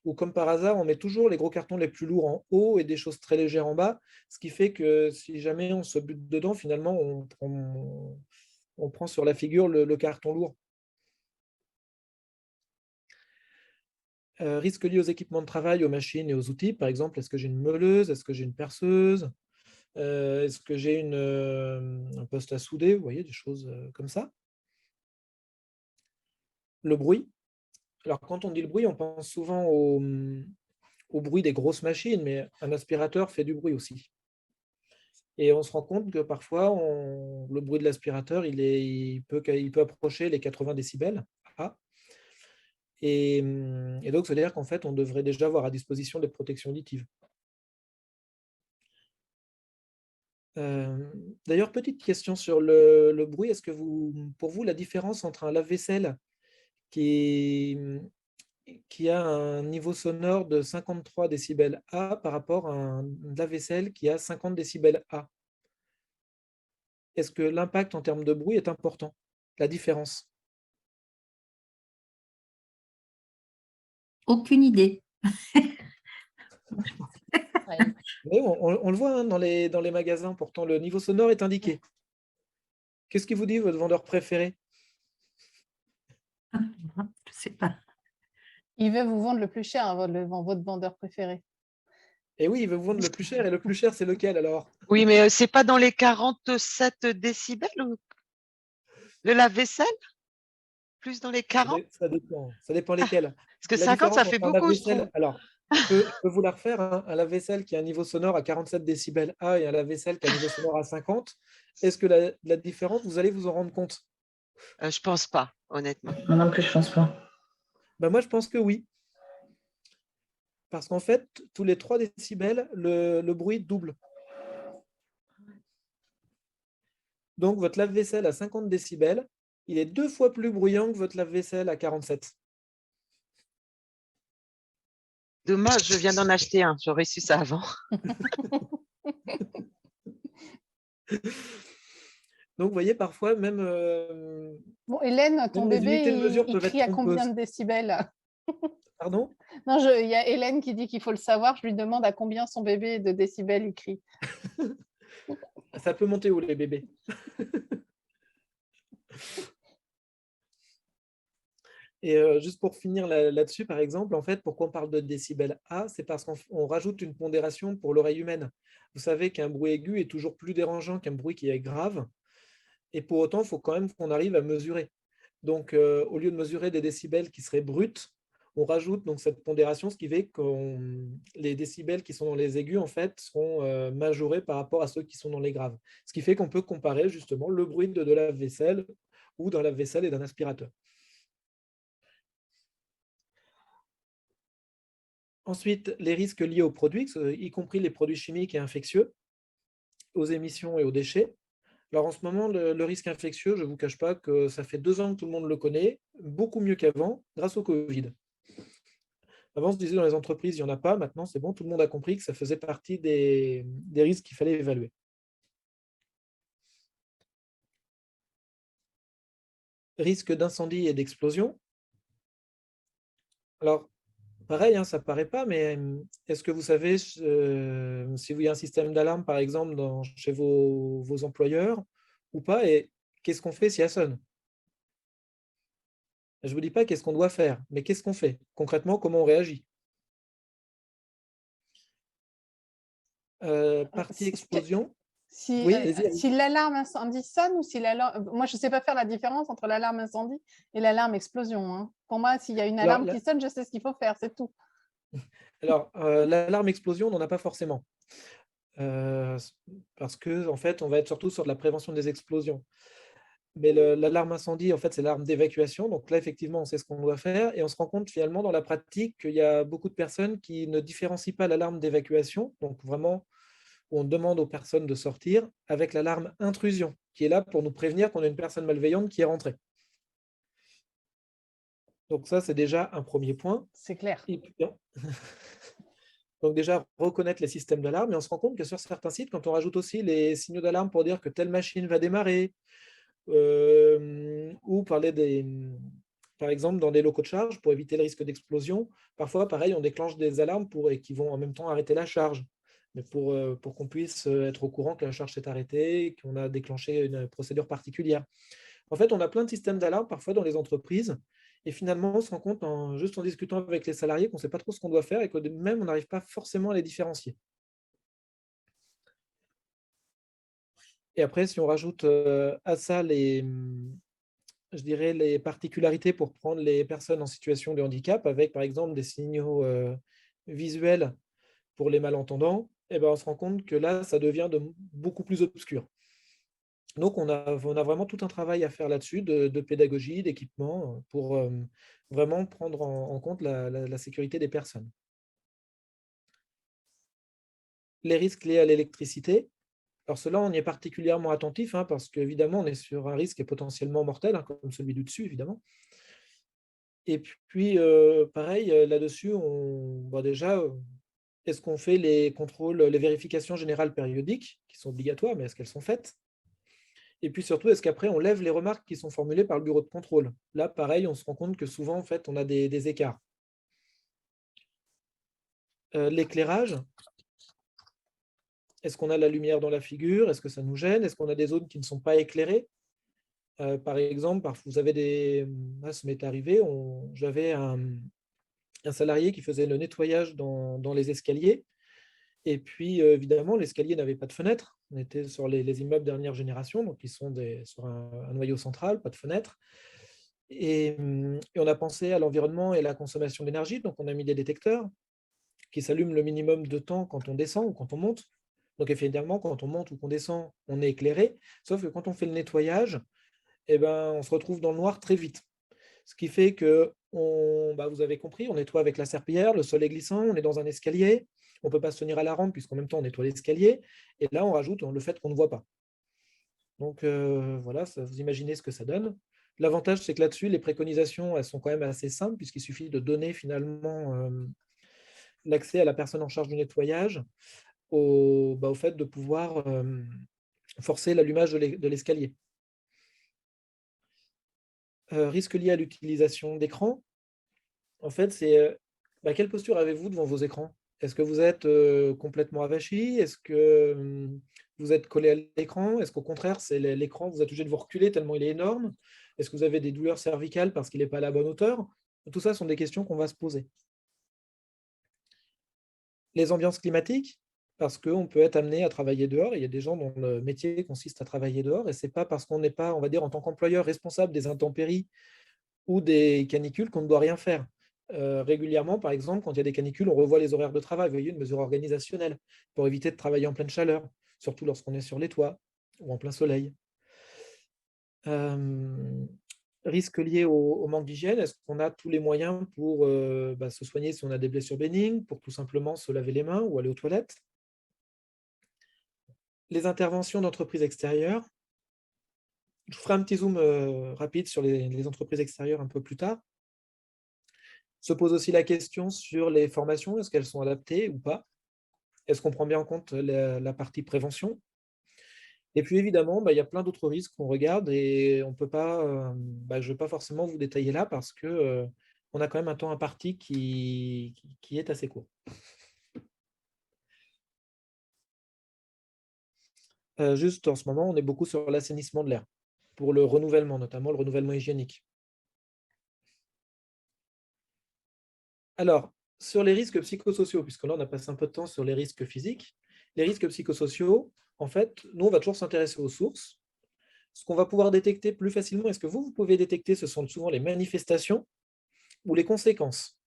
Speaker 1: ou comme par hasard, on met toujours les gros cartons les plus lourds en haut et des choses très légères en bas, ce qui fait que si jamais on se bute dedans, finalement, on prend sur la figure le carton lourd. Risques liés aux équipements de travail, aux machines et aux outils, par exemple, est-ce que j'ai une meuleuse, est-ce que j'ai une perceuse, est-ce que j'ai un poste à souder, vous voyez, des choses comme ça. Le bruit. Alors, quand on dit le bruit, on pense souvent au bruit des grosses machines, mais un aspirateur fait du bruit aussi. Et on se rend compte que parfois, le bruit de l'aspirateur, il peut approcher les 80 décibels. Et donc, ça veut dire qu'en fait, on devrait déjà avoir à disposition des protections auditives. D'ailleurs, petite question sur le bruit. Est-ce que pour vous, la différence entre un lave-vaisselle qui a un niveau sonore de 53 décibels A par rapport à un lave-vaisselle qui a 50 décibels A, est-ce que l'impact en termes de bruit est important? La différence?
Speaker 3: Aucune idée.
Speaker 1: Oui, on le voit dans les magasins, pourtant le niveau sonore est indiqué. Qu'est-ce qui vous dit votre vendeur préféré?
Speaker 3: Je ne sais pas.
Speaker 4: Il veut vous vendre le plus cher, votre vendeur préféré.
Speaker 1: Et oui, il veut vous vendre le plus cher. Et le plus cher, c'est lequel alors?
Speaker 5: Oui, mais c'est pas dans les 47 décibels ou le lave-vaisselle? Plus dans les 40?
Speaker 1: Ça dépend. Ça dépend lesquels.
Speaker 5: Parce que
Speaker 1: La
Speaker 5: 50, ça
Speaker 1: différence
Speaker 5: fait
Speaker 1: entre un
Speaker 5: beaucoup, je trouve.
Speaker 1: lave-vaisselle, alors, je peux vous la refaire, hein, un lave-vaisselle qui a un niveau sonore à 47 décibels A et un lave-vaisselle qui a un niveau sonore à 50. Est-ce que la différence, vous allez vous en rendre compte?
Speaker 5: Je pense pas, honnêtement.
Speaker 6: Moi non plus, je pense pas.
Speaker 1: Ben, moi, je pense que oui. Parce qu'en fait, tous les 3 décibels, le bruit double. Donc, votre lave-vaisselle à 50 décibels, il est 2 fois plus bruyant que votre lave-vaisselle à 47.
Speaker 5: Dommage, je viens d'en acheter un. J'aurais su ça avant.
Speaker 1: Donc, vous voyez, parfois, même
Speaker 4: Bon, Hélène, ton
Speaker 1: les unités de
Speaker 4: bébé,
Speaker 1: mesure
Speaker 4: il
Speaker 1: peuvent être
Speaker 4: crie à combien
Speaker 1: trompeuses.
Speaker 4: de décibels?
Speaker 1: Pardon?
Speaker 4: Non, il y a Hélène qui dit qu'il faut le savoir. Je lui demande à combien son bébé de décibels il crie.
Speaker 1: Ça peut monter haut, les bébés. Et juste pour finir là-dessus, par exemple, en fait, pourquoi on parle de décibels A? C'est parce qu'on rajoute une pondération pour l'oreille humaine. Vous savez qu'un bruit aigu est toujours plus dérangeant qu'un bruit qui est grave. Et pour autant, il faut quand même qu'on arrive à mesurer. Donc, au lieu de mesurer des décibels qui seraient bruts, on rajoute donc cette pondération, ce qui fait que les décibels qui sont dans les aigus, en fait, seront majorés par rapport à ceux qui sont dans les graves. Ce qui fait qu'on peut comparer justement le bruit de la vaisselle ou d'un lave-vaisselle et d'un aspirateur. Ensuite, les risques liés aux produits, y compris les produits chimiques et infectieux, aux émissions et aux déchets. Alors en ce moment, le risque infectieux, je ne vous cache pas que ça fait 2 ans que tout le monde le connaît, beaucoup mieux qu'avant, grâce au Covid. Avant, on se disait dans les entreprises, il n'y en a pas. Maintenant, c'est bon, tout le monde a compris que ça faisait partie des risques qu'il fallait évaluer. Risque d'incendie et d'explosion. Alors, pareil, hein, ça ne paraît pas, mais est-ce que vous savez si il y a un système d'alarme, par exemple, chez vos employeurs ou pas, et qu'est-ce qu'on fait si elle sonne? Je ne vous dis pas qu'est-ce qu'on doit faire, mais qu'est-ce qu'on fait? Concrètement, comment on réagit? Partie explosion. Oui, allez-y.
Speaker 4: Si l'alarme incendie sonne ou si l'alarme… Moi, je ne sais pas faire la différence entre l'alarme incendie et l'alarme explosion, hein. Pour moi, s'il y a une alarme qui sonne, je sais ce qu'il faut faire, c'est tout.
Speaker 1: Alors, l'alarme explosion, on n'en a pas forcément. Parce qu'en fait, on va être surtout sur de la prévention des explosions. Mais l'alarme incendie, en fait, c'est l'alarme d'évacuation. Donc là, effectivement, on sait ce qu'on doit faire. Et on se rend compte finalement dans la pratique qu'il y a beaucoup de personnes qui ne différencient pas l'alarme d'évacuation, donc vraiment où on demande aux personnes de sortir, avec l'alarme intrusion, qui est là pour nous prévenir qu'on a une personne malveillante qui est rentrée. Donc ça, c'est déjà un premier point.
Speaker 4: C'est clair.
Speaker 1: Et puis, donc déjà, reconnaître les systèmes d'alarme. Et on se rend compte que sur certains sites, quand on rajoute aussi les signaux d'alarme pour dire que telle machine va démarrer, ou parler par exemple, dans des locaux de charge, pour éviter le risque d'explosion, parfois, pareil, on déclenche des alarmes qui vont en même temps arrêter la charge, mais pour qu'on puisse être au courant que la charge s'est arrêtée, qu'on a déclenché une procédure particulière. En fait, on a plein de systèmes d'alarme parfois dans les entreprises, et finalement, on se rend compte, juste en discutant avec les salariés, qu'on ne sait pas trop ce qu'on doit faire et que même on n'arrive pas forcément à les différencier. Et après, si on rajoute à ça je dirais, les particularités pour prendre les personnes en situation de handicap, avec par exemple des signaux visuels pour les malentendants, eh ben, on se rend compte que là, ça devient beaucoup plus obscur. Donc, on a vraiment tout un travail à faire là-dessus, de pédagogie, d'équipement, pour vraiment prendre en compte la sécurité des personnes. Les risques liés à l'électricité. Alors, cela, on y est particulièrement attentif, hein, parce qu'évidemment, on est sur un risque qui est potentiellement mortel, hein, comme celui du dessus, évidemment. Et puis, pareil, là-dessus, déjà, est-ce qu'on fait les contrôles, les vérifications générales périodiques, qui sont obligatoires, mais est-ce qu'elles sont faites? Et puis surtout, est-ce qu'après, on lève les remarques qui sont formulées par le bureau de contrôle? Là, pareil, on se rend compte que souvent, en fait, on a des écarts. L'éclairage, est-ce qu'on a la lumière dans la figure? Est-ce que ça nous gêne? Est-ce qu'on a des zones qui ne sont pas éclairées? Par exemple, vous avez là, ça m'est arrivé, j'avais un salarié qui faisait le nettoyage dans les escaliers. Et puis, évidemment, l'escalier n'avait pas de fenêtre. On était sur les immeubles dernière génération, donc ils sont sur un noyau central, pas de fenêtre. Et on a pensé à l'environnement et à la consommation d'énergie. Donc, on a mis des détecteurs qui s'allument le minimum de temps quand on descend ou quand on monte. Donc, évidemment, quand on monte ou qu'on descend, on est éclairé. Sauf que quand on fait le nettoyage, on se retrouve dans le noir très vite. Ce qui fait que, vous avez compris, on nettoie avec la serpillière, le sol est glissant, on est dans un escalier, on ne peut pas se tenir à la rampe puisqu'en même temps on nettoie l'escalier, et là on rajoute le fait qu'on ne voit pas. Donc voilà, vous imaginez ce que ça donne. L'avantage, c'est que là-dessus, les préconisations, elles sont quand même assez simples puisqu'il suffit de donner finalement l'accès à la personne en charge du nettoyage au fait de pouvoir forcer l'allumage de l'escalier. Risque lié à l'utilisation d'écran, en fait, c'est quelle posture avez-vous devant vos écrans? Est-ce que vous êtes complètement avachi? Est-ce que vous êtes collé à l'écran? Est-ce qu'au contraire, c'est l'écran, vous êtes obligé de vous reculer tellement il est énorme? Est-ce que vous avez des douleurs cervicales parce qu'il n'est pas à la bonne hauteur? Tout ça sont des questions qu'on va se poser. Les ambiances climatiques, parce qu'on peut être amené à travailler dehors. Il y a des gens dont le métier consiste à travailler dehors, et ce n'est pas parce qu'on n'est pas, on va dire, en tant qu'employeur responsable des intempéries ou des canicules qu'on ne doit rien faire. Régulièrement, par exemple, quand il y a des canicules, on revoit les horaires de travail. Vous voyez, une mesure organisationnelle pour éviter de travailler en pleine chaleur, surtout lorsqu'on est sur les toits ou en plein soleil. Risque lié au manque d'hygiène, est-ce qu'on a tous les moyens pour se soigner si on a des blessures bénignes, pour tout simplement se laver les mains ou aller aux toilettes? Les interventions d'entreprises extérieures. Je vous ferai un petit zoom rapide sur les entreprises extérieures un peu plus tard. Se pose aussi la question sur les formations, est-ce qu'elles sont adaptées ou pas? Est-ce qu'on prend bien en compte la partie prévention? Et puis évidemment, il y a plein d'autres risques qu'on regarde et on peut pas, je ne vais pas forcément vous détailler là parce que on a quand même un temps imparti qui est assez court. Juste en ce moment, on est beaucoup sur l'assainissement de l'air, pour le renouvellement, notamment le renouvellement hygiénique. Alors, sur les risques psychosociaux, puisque là, on a passé un peu de temps sur les risques physiques, les risques psychosociaux, en fait, nous, on va toujours s'intéresser aux sources. Ce qu'on va pouvoir détecter plus facilement, et ce que vous pouvez détecter, ce sont souvent les manifestations ou les conséquences.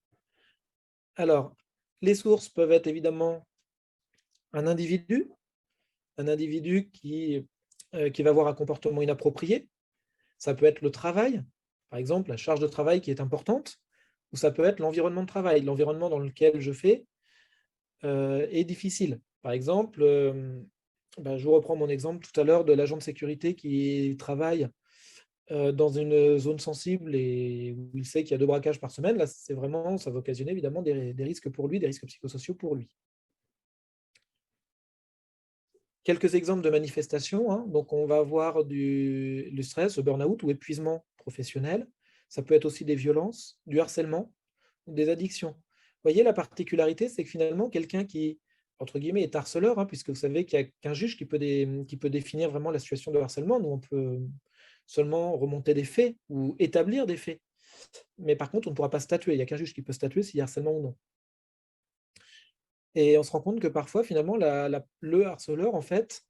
Speaker 1: Alors, les sources peuvent être évidemment un individu qui va avoir un comportement inapproprié. Ça peut être le travail, par exemple, la charge de travail qui est importante, ou ça peut être l'environnement de travail. L'environnement dans lequel je fais est difficile. Par exemple, je vous reprends mon exemple tout à l'heure de l'agent de sécurité qui travaille dans une zone sensible et où il sait qu'il y a 2 braquages par semaine. Là, ça va occasionner évidemment des risques pour lui, des risques psychosociaux pour lui. Quelques exemples de manifestations, hein. Donc, on va avoir du stress, le burn-out ou épuisement professionnel. Ça peut être aussi des violences, du harcèlement ou des addictions. Vous voyez, la particularité, c'est que finalement, quelqu'un qui, entre guillemets, est harceleur, hein, puisque vous savez qu'il n'y a qu'un juge qui peut définir vraiment la situation de harcèlement. Nous, on peut seulement remonter des faits ou établir des faits. Mais par contre, on ne pourra pas statuer. Il n'y a qu'un juge qui peut statuer s'il y a harcèlement ou non. Et on se rend compte que parfois, finalement, le harceleur, en fait,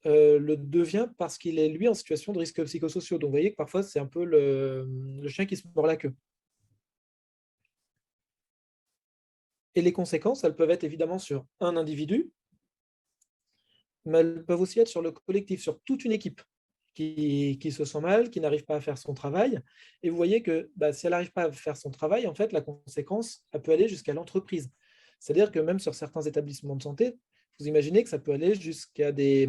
Speaker 1: le devient parce qu'il est, lui, en situation de risque psychosociaux. Donc, vous voyez que parfois, c'est un peu le chien qui se mord la queue. Et les conséquences, elles peuvent être évidemment sur un individu, mais elles peuvent aussi être sur le collectif, sur toute une équipe qui se sent mal, qui n'arrive pas à faire son travail. Et vous voyez que si elle n'arrive pas à faire son travail, en fait, la conséquence, elle peut aller jusqu'à l'entreprise. C'est-à-dire que même sur certains établissements de santé, vous imaginez que ça peut aller jusqu'à des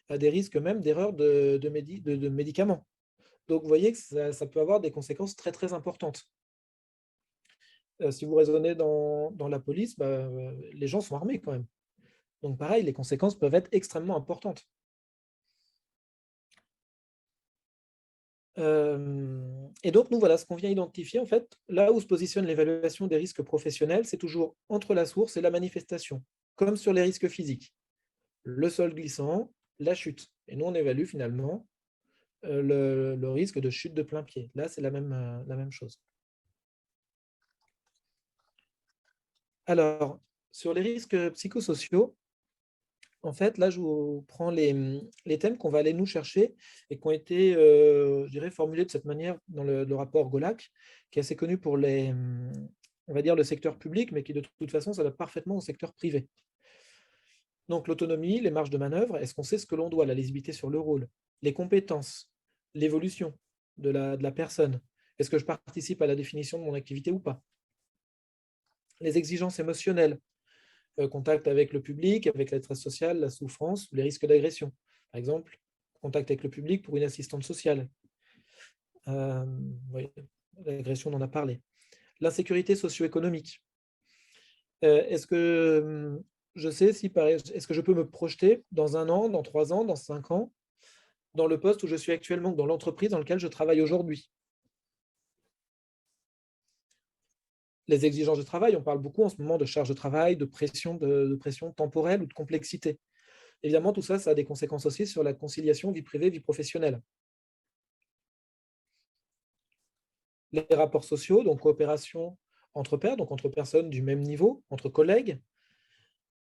Speaker 1: risques même d'erreurs de médicaments. Donc, vous voyez que ça peut avoir des conséquences très, très importantes. Si vous raisonnez dans la police, les gens sont armés quand même. Donc, pareil, les conséquences peuvent être extrêmement importantes. Et donc, nous, voilà ce qu'on vient identifier. En fait, là où se positionne l'évaluation des risques professionnels, c'est toujours entre la source et la manifestation, comme sur les risques physiques. Le sol glissant, la chute. Et nous, on évalue finalement le risque de chute de plein pied. Là, c'est la même chose. Alors, sur les risques psychosociaux, en fait, là, je vous prends les thèmes qu'on va aller nous chercher et qui ont été, je dirais, formulés de cette manière dans le rapport Golac, qui est assez connu pour on va dire, le secteur public, mais qui, de toute façon, s'adapte parfaitement au secteur privé. Donc, l'autonomie, les marges de manœuvre, est-ce qu'on sait ce que l'on doit, la lisibilité sur le rôle, les compétences, l'évolution de la personne, est-ce que je participe à la définition de mon activité ou pas, les exigences émotionnelles, contact avec le public, avec la détresse sociale, la souffrance, les risques d'agression. Par exemple, contact avec le public pour une assistante sociale. Oui, l'agression, on en a parlé. L'insécurité socio-économique. Est-ce que je sais si est-ce que je peux me projeter dans 1 an, dans 3 ans, dans 5 ans, dans le poste où je suis actuellement, dans l'entreprise dans laquelle je travaille aujourd'hui? Les exigences de travail, on parle beaucoup en ce moment de charge de travail, de pression temporelle ou de complexité. Évidemment, tout ça, ça a des conséquences aussi sur la conciliation vie privée, vie professionnelle. Les rapports sociaux, donc coopération entre pairs, donc entre personnes du même niveau, entre collègues.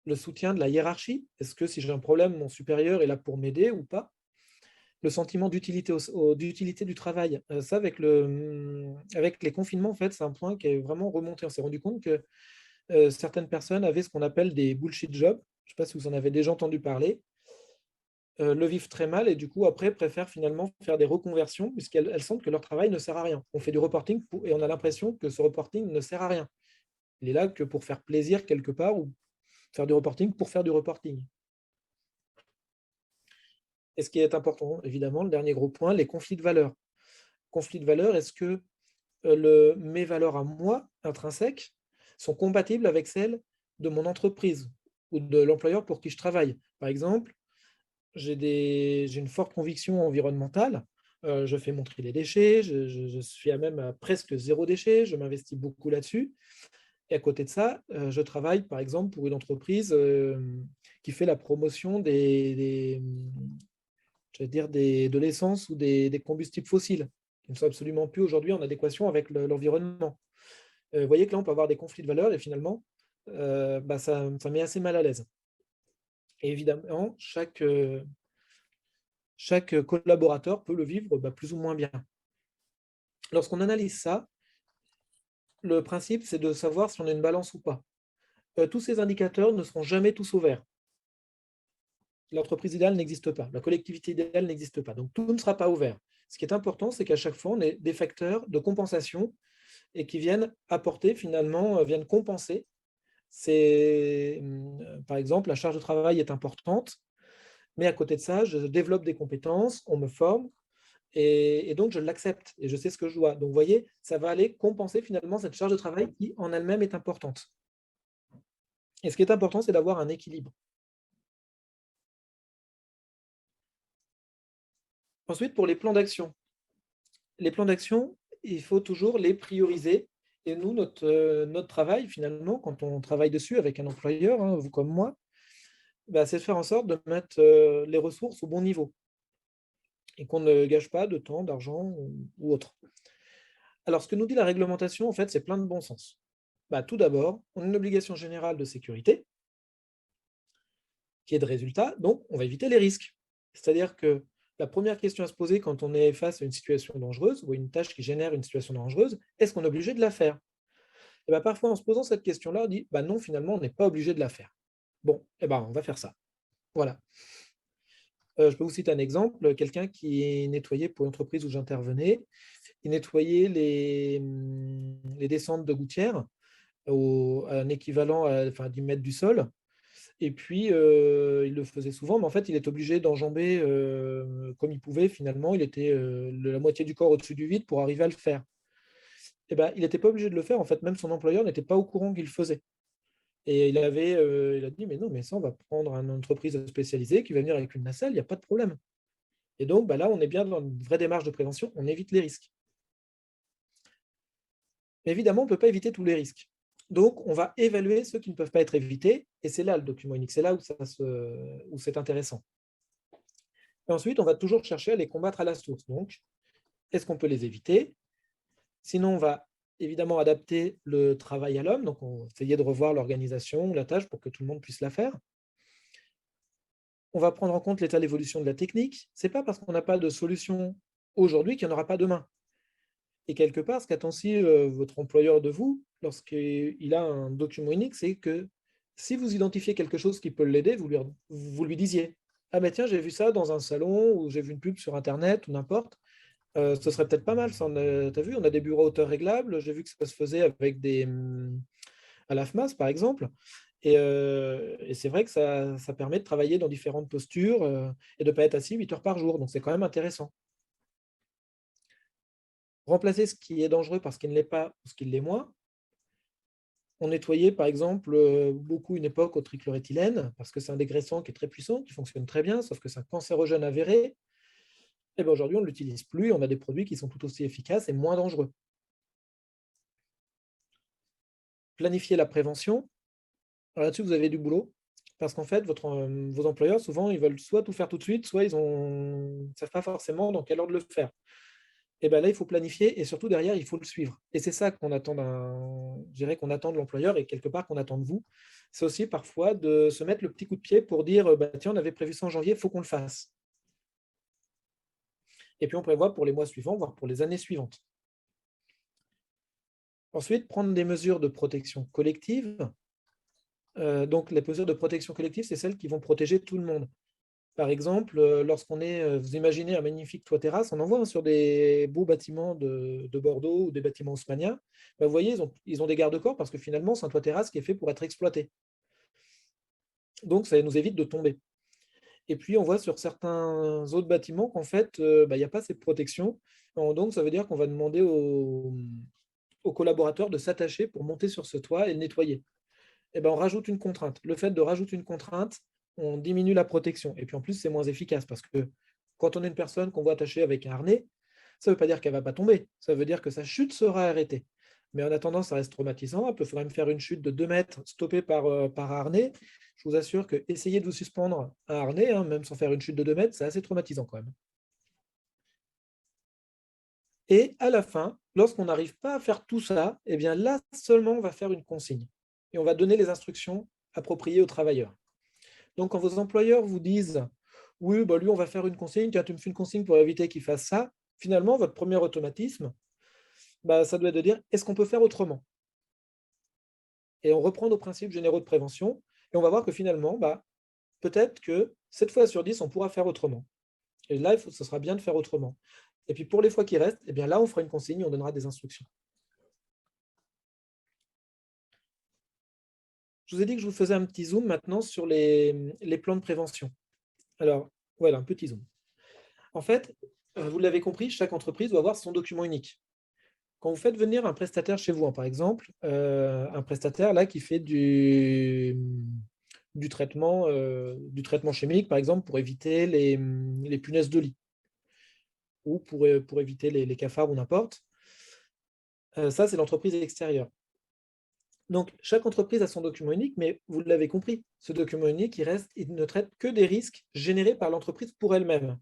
Speaker 1: Le soutien de la hiérarchie, est-ce que si j'ai un problème, mon supérieur est là pour m'aider ou pas? Le sentiment d'utilité du travail. Ça, avec les confinements, en fait, c'est un point qui est vraiment remonté. On s'est rendu compte que certaines personnes avaient ce qu'on appelle des bullshit jobs. Je ne sais pas si vous en avez déjà entendu parler. Le vivent très mal et du coup, après, préfèrent finalement faire des reconversions puisqu'elles sentent que leur travail ne sert à rien. On fait du reporting et on a l'impression que ce reporting ne sert à rien. Il est là que pour faire plaisir quelque part ou faire du reporting pour faire du reporting. Et ce qui est important, évidemment, le dernier gros point, les conflits de valeurs. Conflits de valeurs, est-ce que mes valeurs à moi, intrinsèques, sont compatibles avec celles de mon entreprise ou de l'employeur pour qui je travaille? Par exemple, j'ai une forte conviction environnementale, je fais mon tri des déchets, je suis à même à presque 0 déchet, je m'investis beaucoup là-dessus. Et à côté de ça, je travaille par exemple pour une entreprise qui fait la promotion de l'essence ou des combustibles fossiles, qui ne sont absolument plus aujourd'hui en adéquation avec l'environnement. Vous voyez que là, on peut avoir des conflits de valeurs et finalement, ça met assez mal à l'aise. Et évidemment, chaque collaborateur peut le vivre plus ou moins bien. Lorsqu'on analyse ça, le principe, c'est de savoir si on a une balance ou pas. Tous ces indicateurs ne seront jamais tous au vert. L'entreprise idéale n'existe pas, la collectivité idéale n'existe pas, donc tout ne sera pas au vert. Ce qui est important, c'est qu'à chaque fois, on ait des facteurs de compensation et qui viennent apporter, finalement, viennent compenser. Par exemple, la charge de travail est importante, mais à côté de ça, je développe des compétences, on me forme, et donc je l'accepte, et je sais ce que je dois. Donc, vous voyez, ça va aller compenser finalement cette charge de travail qui, en elle-même, est importante. Et ce qui est important, c'est d'avoir un équilibre. Ensuite, pour les plans d'action. Les plans d'action, il faut toujours les prioriser. Et nous, notre travail, finalement, quand on travaille dessus avec un employeur, hein, vous comme moi, c'est de faire en sorte de mettre les ressources au bon niveau et qu'on ne gâche pas de temps, d'argent ou autre. Alors, ce que nous dit la réglementation, en fait, c'est plein de bon sens. Tout d'abord, on a une obligation générale de sécurité qui est de résultat, donc on va éviter les risques. C'est-à-dire que la première question à se poser quand on est face à une situation dangereuse ou à une tâche qui génère une situation dangereuse, est-ce qu'on est obligé de la faire? Et parfois, en se posant cette question-là, on dit non, finalement, on n'est pas obligé de la faire. Bon, on va faire ça. Voilà. Je peux vous citer un exemple. Quelqu'un qui nettoyait pour une entreprise où j'intervenais, il nettoyait les descentes de gouttières à un équivalent à 10 mètres du sol. Et puis, il le faisait souvent, mais en fait, il est obligé d'enjamber comme il pouvait. Finalement, il était la moitié du corps au-dessus du vide pour arriver à le faire. Il n'était pas obligé de le faire. En fait, même son employeur n'était pas au courant qu'il le faisait. Et il a dit, mais non, mais ça, on va prendre une entreprise spécialisée qui va venir avec une nacelle, il n'y a pas de problème. Et donc, là, on est bien dans une vraie démarche de prévention, on évite les risques. Mais évidemment, on ne peut pas éviter tous les risques. Donc, on va évaluer ceux qui ne peuvent pas être évités, et c'est là le document unique, c'est là où c'est intéressant. Et ensuite, on va toujours chercher à les combattre à la source. Donc, est-ce qu'on peut les éviter? Sinon, on va évidemment adapter le travail à l'homme. Donc, on va essayer de revoir l'organisation, la tâche pour que tout le monde puisse la faire. On va prendre en compte l'état d'évolution de la technique. Ce n'est pas parce qu'on n'a pas de solution aujourd'hui qu'il n'y en aura pas demain. Et quelque part, ce qu'attend aussi votre employeur de vous, lorsqu'il a un document unique, c'est que si vous identifiez quelque chose qui peut l'aider, vous lui disiez « Ah ben tiens, j'ai vu ça dans un salon, ou j'ai vu une pub sur Internet, ou n'importe. Ce serait peut-être pas mal. Tu as vu, on a des bureaux à hauteur réglable. J'ai vu que ça se faisait avec à la FMAS, par exemple. Et c'est vrai que ça permet de travailler dans différentes postures et de ne pas être assis 8 heures par jour. Donc, c'est quand même intéressant. Remplacer ce qui est dangereux par ce qui ne l'est pas ou ce qui l'est moins. On nettoyait, par exemple, beaucoup une époque au trichloréthylène, parce que c'est un dégraissant qui est très puissant, qui fonctionne très bien, sauf que c'est un cancérogène avéré. Et bien aujourd'hui, on ne l'utilise plus. On a des produits qui sont tout aussi efficaces et moins dangereux. Planifier la prévention. Alors là-dessus, vous avez du boulot. Parce qu'en fait, vos employeurs, souvent, ils veulent soit tout faire tout de suite, soit ils ne savent pas forcément dans quelle ordre le faire. Et bien là, il faut planifier et surtout, derrière, il faut le suivre. Et c'est ça qu'on attend qu'on attend de l'employeur et quelque part qu'on attend de vous. C'est aussi parfois de se mettre le petit coup de pied pour dire bah, tiens, on avait prévu ça en janvier, il faut qu'on le fasse. Et puis, on prévoit pour les mois suivants, voire pour les années suivantes. Ensuite, prendre des mesures de protection collective. Donc, les mesures de protection collective, c'est celles qui vont protéger tout le monde. Par exemple, vous imaginez un magnifique toit-terrasse, on en voit sur des beaux bâtiments de Bordeaux ou des bâtiments haussmanniens. Ben, vous voyez, ils ont des garde-corps parce que finalement, c'est un toit-terrasse qui est fait pour être exploité. Donc, ça nous évite de tomber. Et puis, on voit sur certains autres bâtiments qu'en fait, il n'y a pas cette protection. Donc, ça veut dire qu'on va demander aux collaborateurs de s'attacher pour monter sur ce toit et le nettoyer. Et ben, on rajoute une contrainte. Le fait de rajouter une contrainte, on diminue la protection. Et puis, en plus, c'est moins efficace parce que quand on est une personne qu'on voit attachée avec un harnais, ça ne veut pas dire qu'elle ne va pas tomber. Ça veut dire que sa chute sera arrêtée. Mais en attendant, ça reste traumatisant. Elle peut même faire une chute de 2 mètres stoppée par harnais. Je vous assure que essayer de vous suspendre un harnais, même sans faire une chute de 2 mètres, c'est assez traumatisant quand même. Et à la fin, lorsqu'on n'arrive pas à faire tout ça, eh bien là seulement, on va faire une consigne. Et on va donner les instructions appropriées aux travailleurs. Donc, quand vos employeurs vous disent « Oui, bah lui, on va faire une consigne, tu me fais une consigne pour éviter qu'il fasse ça », finalement, votre premier automatisme, ça doit être de dire « Est-ce qu'on peut faire autrement ?» Et on reprend nos principes généraux de prévention et on va voir que finalement, peut-être que 7 fois sur 10, on pourra faire autrement. Et là, ce sera bien de faire autrement. Et puis, pour les fois qui restent, eh bien là, on fera une consigne, on donnera des instructions. Je vous ai dit que je vous faisais un petit zoom maintenant sur les plans de prévention. Alors, voilà, un petit zoom. En fait, vous l'avez compris, chaque entreprise doit avoir son document unique. Quand vous faites venir un prestataire chez vous, par exemple, un prestataire là, qui fait du traitement chimique, par exemple, pour éviter les punaises de lit ou pour éviter les cafards ou n'importe, ça, c'est l'entreprise extérieure. Donc, chaque entreprise a son document unique, mais vous l'avez compris, ce document unique, il ne traite que des risques générés par l'entreprise pour elle-même.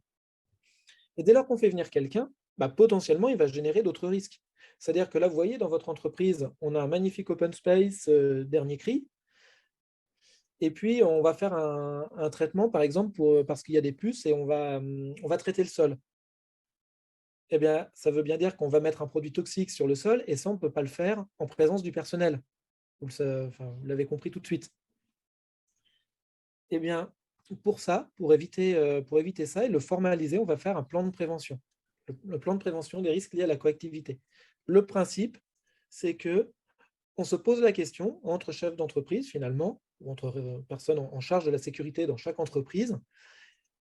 Speaker 1: Et dès lors qu'on fait venir quelqu'un, potentiellement, il va générer d'autres risques. C'est-à-dire que là, vous voyez, dans votre entreprise, on a un magnifique open space, dernier cri, et puis on va faire un traitement, par exemple, parce qu'il y a des puces, et on va traiter le sol. Eh bien, ça veut bien dire qu'on va mettre un produit toxique sur le sol, et ça, on ne peut pas le faire en présence du personnel. Vous l'avez compris tout de suite. Eh bien, pour éviter ça et le formaliser, on va faire un plan de prévention. Le plan de prévention des risques liés à la coactivité. Le principe, c'est qu'on se pose la question entre chefs d'entreprise, finalement, ou entre personnes en charge de la sécurité dans chaque entreprise,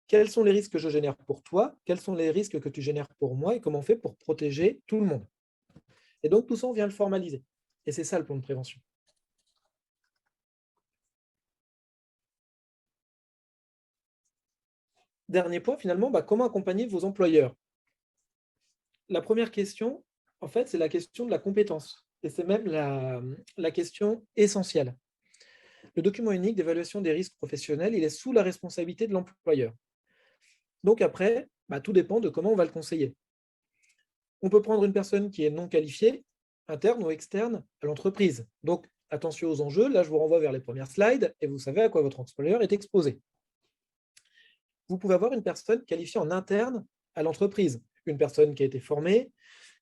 Speaker 1: quels sont les risques que je génère pour toi, quels sont les risques que tu génères pour moi, et comment on fait pour protéger tout le monde. Et donc, tout ça, on vient le formaliser. Et c'est ça le plan de prévention. Dernier point, finalement, comment accompagner vos employeurs? La première question, en fait, c'est la question de la compétence. Et c'est même la question essentielle. Le document unique d'évaluation des risques professionnels, il est sous la responsabilité de l'employeur. Donc après, tout dépend de comment on va le conseiller. On peut prendre une personne qui est non qualifiée, interne ou externe à l'entreprise. Donc attention aux enjeux. Là, je vous renvoie vers les premières slides et vous savez à quoi votre employeur est exposé. Vous pouvez avoir une personne qualifiée en interne à l'entreprise, une personne qui a été formée,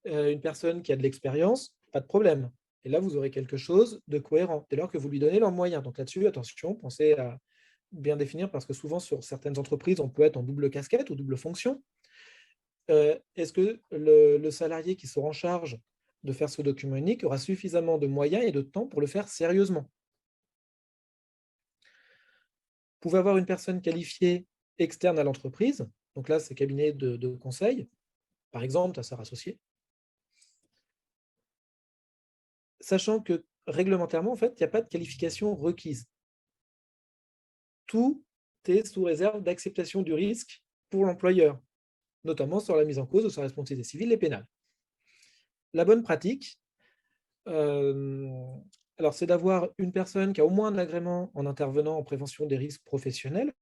Speaker 1: une personne qui a de l'expérience, pas de problème. Et là, vous aurez quelque chose de cohérent, dès lors que vous lui donnez leurs moyens. Donc là-dessus, attention, pensez à bien définir, parce que souvent, sur certaines entreprises, on peut être en double casquette ou double fonction. Est-ce que le salarié qui sera en charge de faire ce document unique aura suffisamment de moyens et de temps pour le faire sérieusement? Vous pouvez avoir une personne qualifiée externe à l'entreprise. Donc là, c'est cabinet de conseil, par exemple, ta sœur associée. Sachant que réglementairement, en fait, il n'y a pas de qualification requise. Tout est sous réserve d'acceptation du risque pour l'employeur, notamment sur la mise en cause de sa responsabilité civile et pénale. La bonne pratique, alors c'est d'avoir une personne qui a au moins un agrément en intervenant en prévention des risques professionnels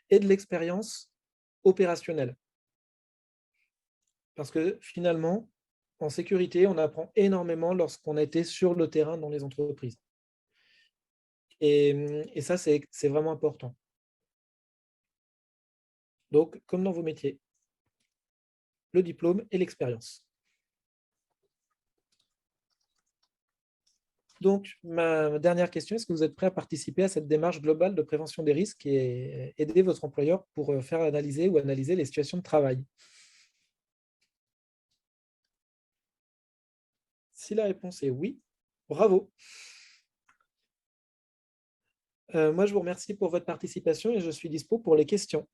Speaker 1: et de l'expérience opérationnelle. Parce que finalement, en sécurité, on apprend énormément lorsqu'on a été sur le terrain dans les entreprises. Et ça, c'est vraiment important. Donc, comme dans vos métiers, le diplôme et l'expérience. Donc, ma dernière question, est-ce que vous êtes prêt à participer à cette démarche globale de prévention des risques et aider votre employeur pour faire analyser ou analyser les situations de travail? Si la réponse est oui, bravo. Moi, je vous remercie pour votre participation et je suis dispo pour les questions.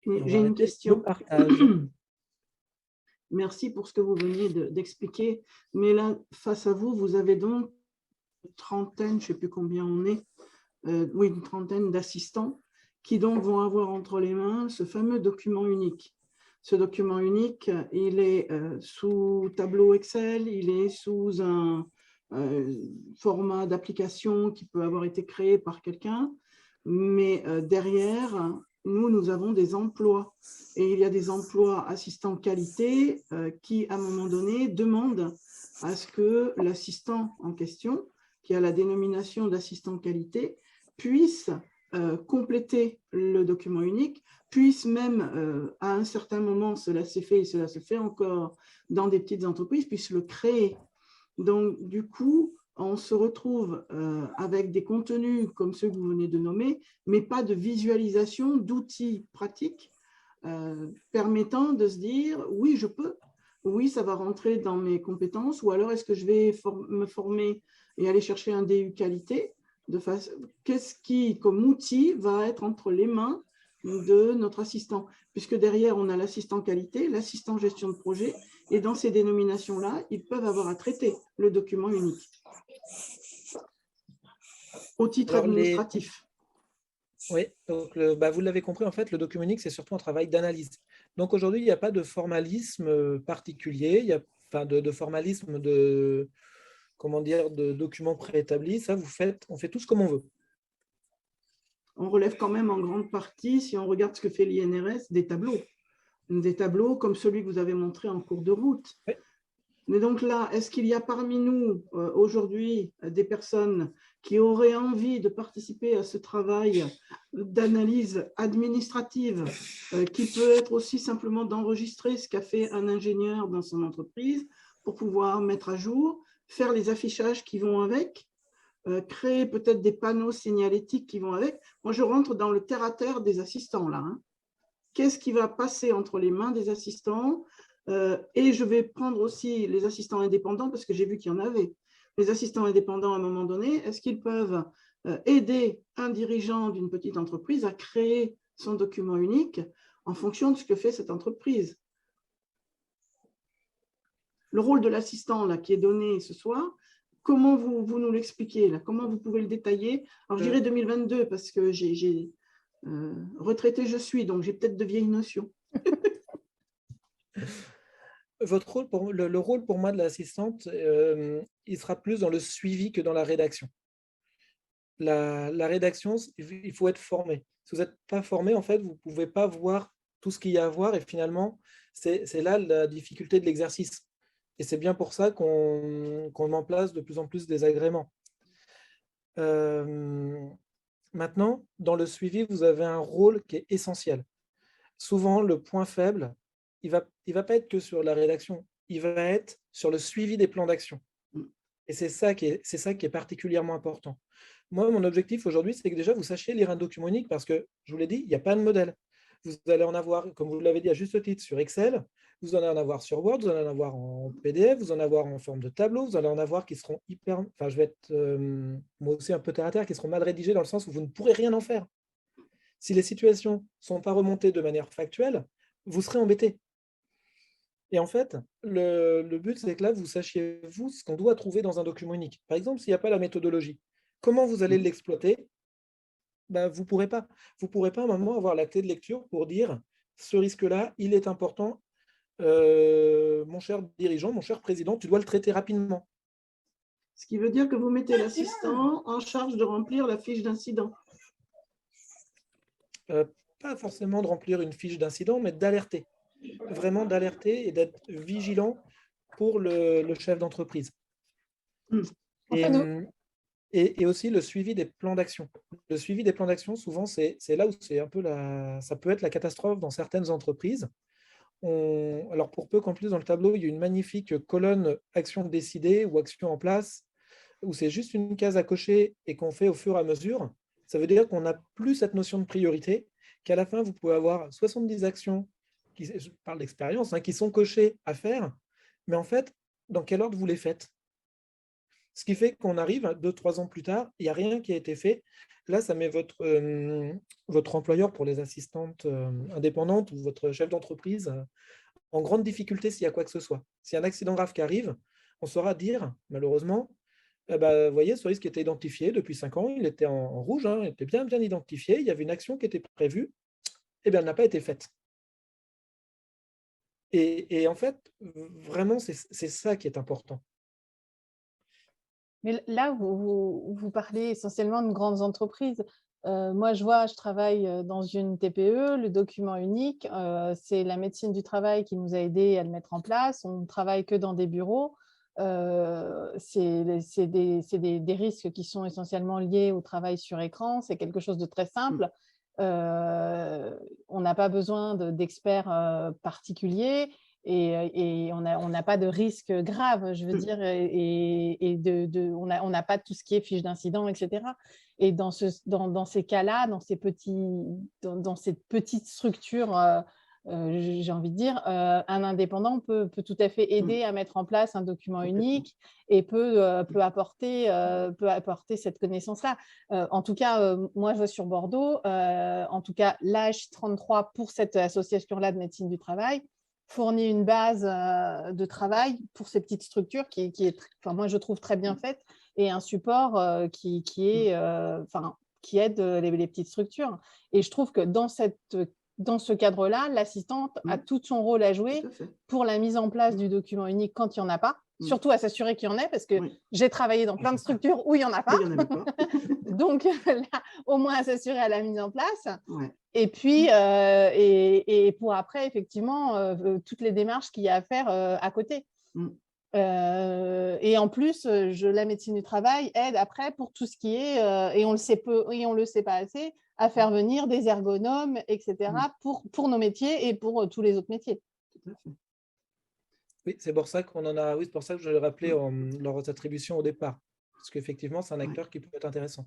Speaker 6: J'ai une question.
Speaker 1: Partage.
Speaker 6: Merci pour ce que vous veniez d'expliquer. Mais là, face à vous, vous avez donc une trentaine, je ne sais plus combien on est, oui, une trentaine d'assistants qui donc vont avoir entre les mains ce fameux document unique. Ce document unique, il est sous tableau Excel, il est sous un format d'application qui peut avoir été créé par quelqu'un, mais derrière, nous avons des emplois. Et il y a des emplois assistants qualité qui, à un moment donné, demandent à ce que l'assistant en question, qui a la dénomination d'assistant qualité, puisse compléter le document unique, puisse même, à un certain moment, cela s'est fait et cela se fait encore dans des petites entreprises, puisse le créer. Donc, du coup, on se retrouve avec des contenus comme ceux que vous venez de nommer, mais pas de visualisation d'outils pratiques permettant de se dire, oui, je peux, oui, ça va rentrer dans mes compétences, ou alors est-ce que je vais me former et aller chercher un DU qualité, qu'est-ce qui, comme outil, va être entre les mains de notre assistant, puisque derrière, on a l'assistant qualité, l'assistant gestion de projet, et dans ces dénominations-là, ils peuvent avoir à traiter le document unique au titre administratif.
Speaker 1: Oui, donc vous l'avez compris, en fait, le document unique, c'est surtout un travail d'analyse. Donc aujourd'hui, il n'y a pas de formalisme particulier, il y a de formalisme de, comment dire, de documents préétablis. Ça, on fait tout ce comme on veut.
Speaker 6: On relève quand même en grande partie, si on regarde ce que fait l'INRS, des tableaux comme celui que vous avez montré en cours de route.
Speaker 1: Oui.
Speaker 6: Mais donc là, est-ce qu'il y a parmi nous aujourd'hui des personnes qui auraient envie de participer à ce travail d'analyse administrative qui peut être aussi simplement d'enregistrer ce qu'a fait un ingénieur dans son entreprise pour pouvoir mettre à jour, faire les affichages qui vont avec, créer peut-être des panneaux signalétiques qui vont avec? Moi, je rentre dans le terre-à-terre des assistants là. Qu'est-ce qui va passer entre les mains des assistants? Et je vais prendre aussi les assistants indépendants parce que j'ai vu qu'il y en avait. Les assistants indépendants, à un moment donné, est-ce qu'ils peuvent aider un dirigeant d'une petite entreprise à créer son document unique en fonction de ce que fait cette entreprise? Le rôle de l'assistant là qui est donné ce soir, comment vous nous l'expliquez là? Comment vous pouvez le détailler? Alors, je dirais 2022 parce que j'ai retraité je suis, donc j'ai peut-être de vieilles notions.
Speaker 1: Votre rôle, le rôle pour moi de l'assistante, il sera plus dans le suivi que dans la rédaction. la rédaction, il faut être formé. Si vous n'êtes pas formé, en fait, vous ne pouvez pas voir tout ce qu'il y a à voir et finalement, c'est là la difficulté de l'exercice. Et c'est bien pour ça qu'on met en place de plus en plus des agréments. Maintenant, dans le suivi, vous avez un rôle qui est essentiel. Souvent, le point faible, il va pas être que sur la rédaction, il va être sur le suivi des plans d'action. Et c'est ça qui est particulièrement important. Moi, mon objectif aujourd'hui, c'est que déjà, vous sachiez lire un document unique parce que, je vous l'ai dit, il n'y a pas de modèle. Vous allez en avoir, comme vous l'avez dit à juste titre, sur Excel, vous allez en avoir sur Word, vous allez en avoir en PDF, vous allez en avoir en forme de tableau, vous allez en avoir qui seront hyper, enfin je vais être moi aussi un peu terre à terre, qui seront mal rédigés dans le sens où vous ne pourrez rien en faire. Si les situations ne sont pas remontées de manière factuelle, vous serez embêté. Et en fait, le but, c'est que là, vous sachiez, vous, ce qu'on doit trouver dans un document unique. Par exemple, s'il n'y a pas la méthodologie, comment vous allez l'exploiter? Ben, vous ne pourrez pas. Vous ne pourrez pas à un moment avoir la clé de lecture pour dire ce risque-là, il est important. Mon cher dirigeant, mon cher président, tu dois le traiter rapidement.
Speaker 6: Ce qui veut dire que vous mettez l'assistant en charge de remplir la fiche d'incident.
Speaker 1: Pas forcément de remplir une fiche d'incident, mais d'alerter. Vraiment d'alerter et d'être vigilant pour le chef d'entreprise. Et aussi le suivi des plans d'action. Le suivi des plans d'action, souvent, c'est là où c'est un peu ça peut être la catastrophe dans certaines entreprises. Alors, pour peu qu'en plus, dans le tableau, il y a une magnifique colonne action décidée ou action en place, où c'est juste une case à cocher et qu'on fait au fur et à mesure, ça veut dire qu'on n'a plus cette notion de priorité, qu'à la fin, vous pouvez avoir 70 actions, je parle d'expérience, qui sont cochées à faire, mais en fait, dans quel ordre vous les faites? Ce qui fait qu'on arrive 2-3 ans plus tard, il n'y a rien qui a été fait. Là, ça met votre employeur pour les assistantes indépendantes ou votre chef d'entreprise en grande difficulté s'il y a quoi que ce soit. S'il y a un accident grave qui arrive, on saura dire, malheureusement, vous voyez, ce risque était identifié depuis 5 ans, il était en rouge, il était bien identifié, il y avait une action qui était prévue, elle n'a pas été faite. Et en fait, vraiment, c'est ça qui est important.
Speaker 4: Mais là, vous parlez essentiellement de grandes entreprises. Moi, je travaille dans une TPE, le document unique, c'est la médecine du travail qui nous a aidés à le mettre en place. On ne travaille que dans des bureaux. C'est des risques qui sont essentiellement liés au travail sur écran. C'est quelque chose de très simple. On n'a pas besoin d'experts particuliers. Et on n'a pas de risque grave, je veux dire, on n'a pas tout ce qui est fiche d'incident, etc. Et dans ces cas-là, dans cette petite structure, j'ai envie de dire, un indépendant peut tout à fait aider à mettre en place un document unique et peut apporter cette connaissance-là. En tout cas, moi, je vois sur Bordeaux, en tout cas, l'AH33 pour cette association-là de médecine du travail fournit une base de travail pour ces petites structures qui est, moi, je trouve très bien faite, et un support qui aide les petites structures. Et je trouve que dans ce cadre-là, l'assistante a tout son rôle à jouer pour la mise en place du document unique quand il n'y en a pas, surtout à s'assurer qu'il y en ait, parce que j'ai travaillé dans plein de structures où il n'y en a pas. Donc, là, au moins à s'assurer à la mise en place. Et puis, et pour après, effectivement, toutes les démarches qu'il y a à faire à côté. Et en plus, la médecine du travail aide après pour tout ce qui est, et on le sait peu, et on le sait pas assez, à faire venir des ergonomes, etc., pour nos métiers et pour tous les autres métiers.
Speaker 1: Oui, c'est pour ça qu'on en a. Oui, c'est pour ça que je l'ai rappelé lors des attributions au départ, parce qu'effectivement, c'est un acteur qui peut être intéressant.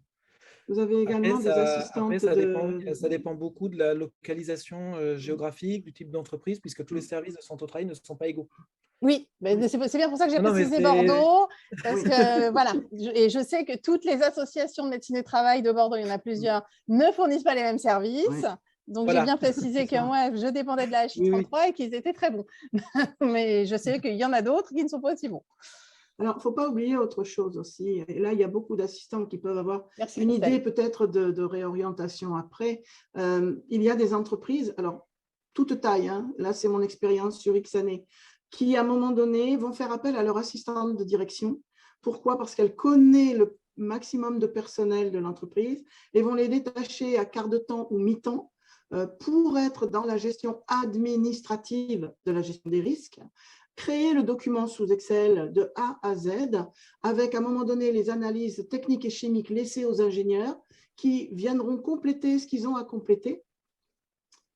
Speaker 6: Vous avez également des assistantes.
Speaker 1: Après, ça dépend beaucoup de la localisation géographique, du type d'entreprise, puisque tous les services de santé au travail ne sont pas égaux.
Speaker 4: Oui, mais c'est bien pour ça que j'ai précisé Bordeaux, parce que voilà, et je sais que toutes les associations de médecine du travail de Bordeaux, il y en a plusieurs, ne fournissent pas les mêmes services. Donc, j'ai bien précisé que moi, je dépendais de la HI33 et qu'ils étaient très bons. Mais je sais qu'il y en a d'autres qui ne sont pas aussi bons.
Speaker 6: Alors, il ne faut pas oublier autre chose aussi. Et là, il y a beaucoup d'assistants qui peuvent avoir une idée peut-être de réorientation après. Il y a des entreprises, alors, toute taille, là, c'est mon expérience sur X années, qui, à un moment donné, vont faire appel à leur assistante de direction. Pourquoi? Parce qu'elle connaît maximum de personnel de l'entreprise et vont les détacher à quart de temps ou mi-temps pour être dans la gestion administrative de la gestion des risques, créer le document sous Excel de A à Z, avec à un moment donné les analyses techniques et chimiques laissées aux ingénieurs qui viendront compléter ce qu'ils ont à compléter.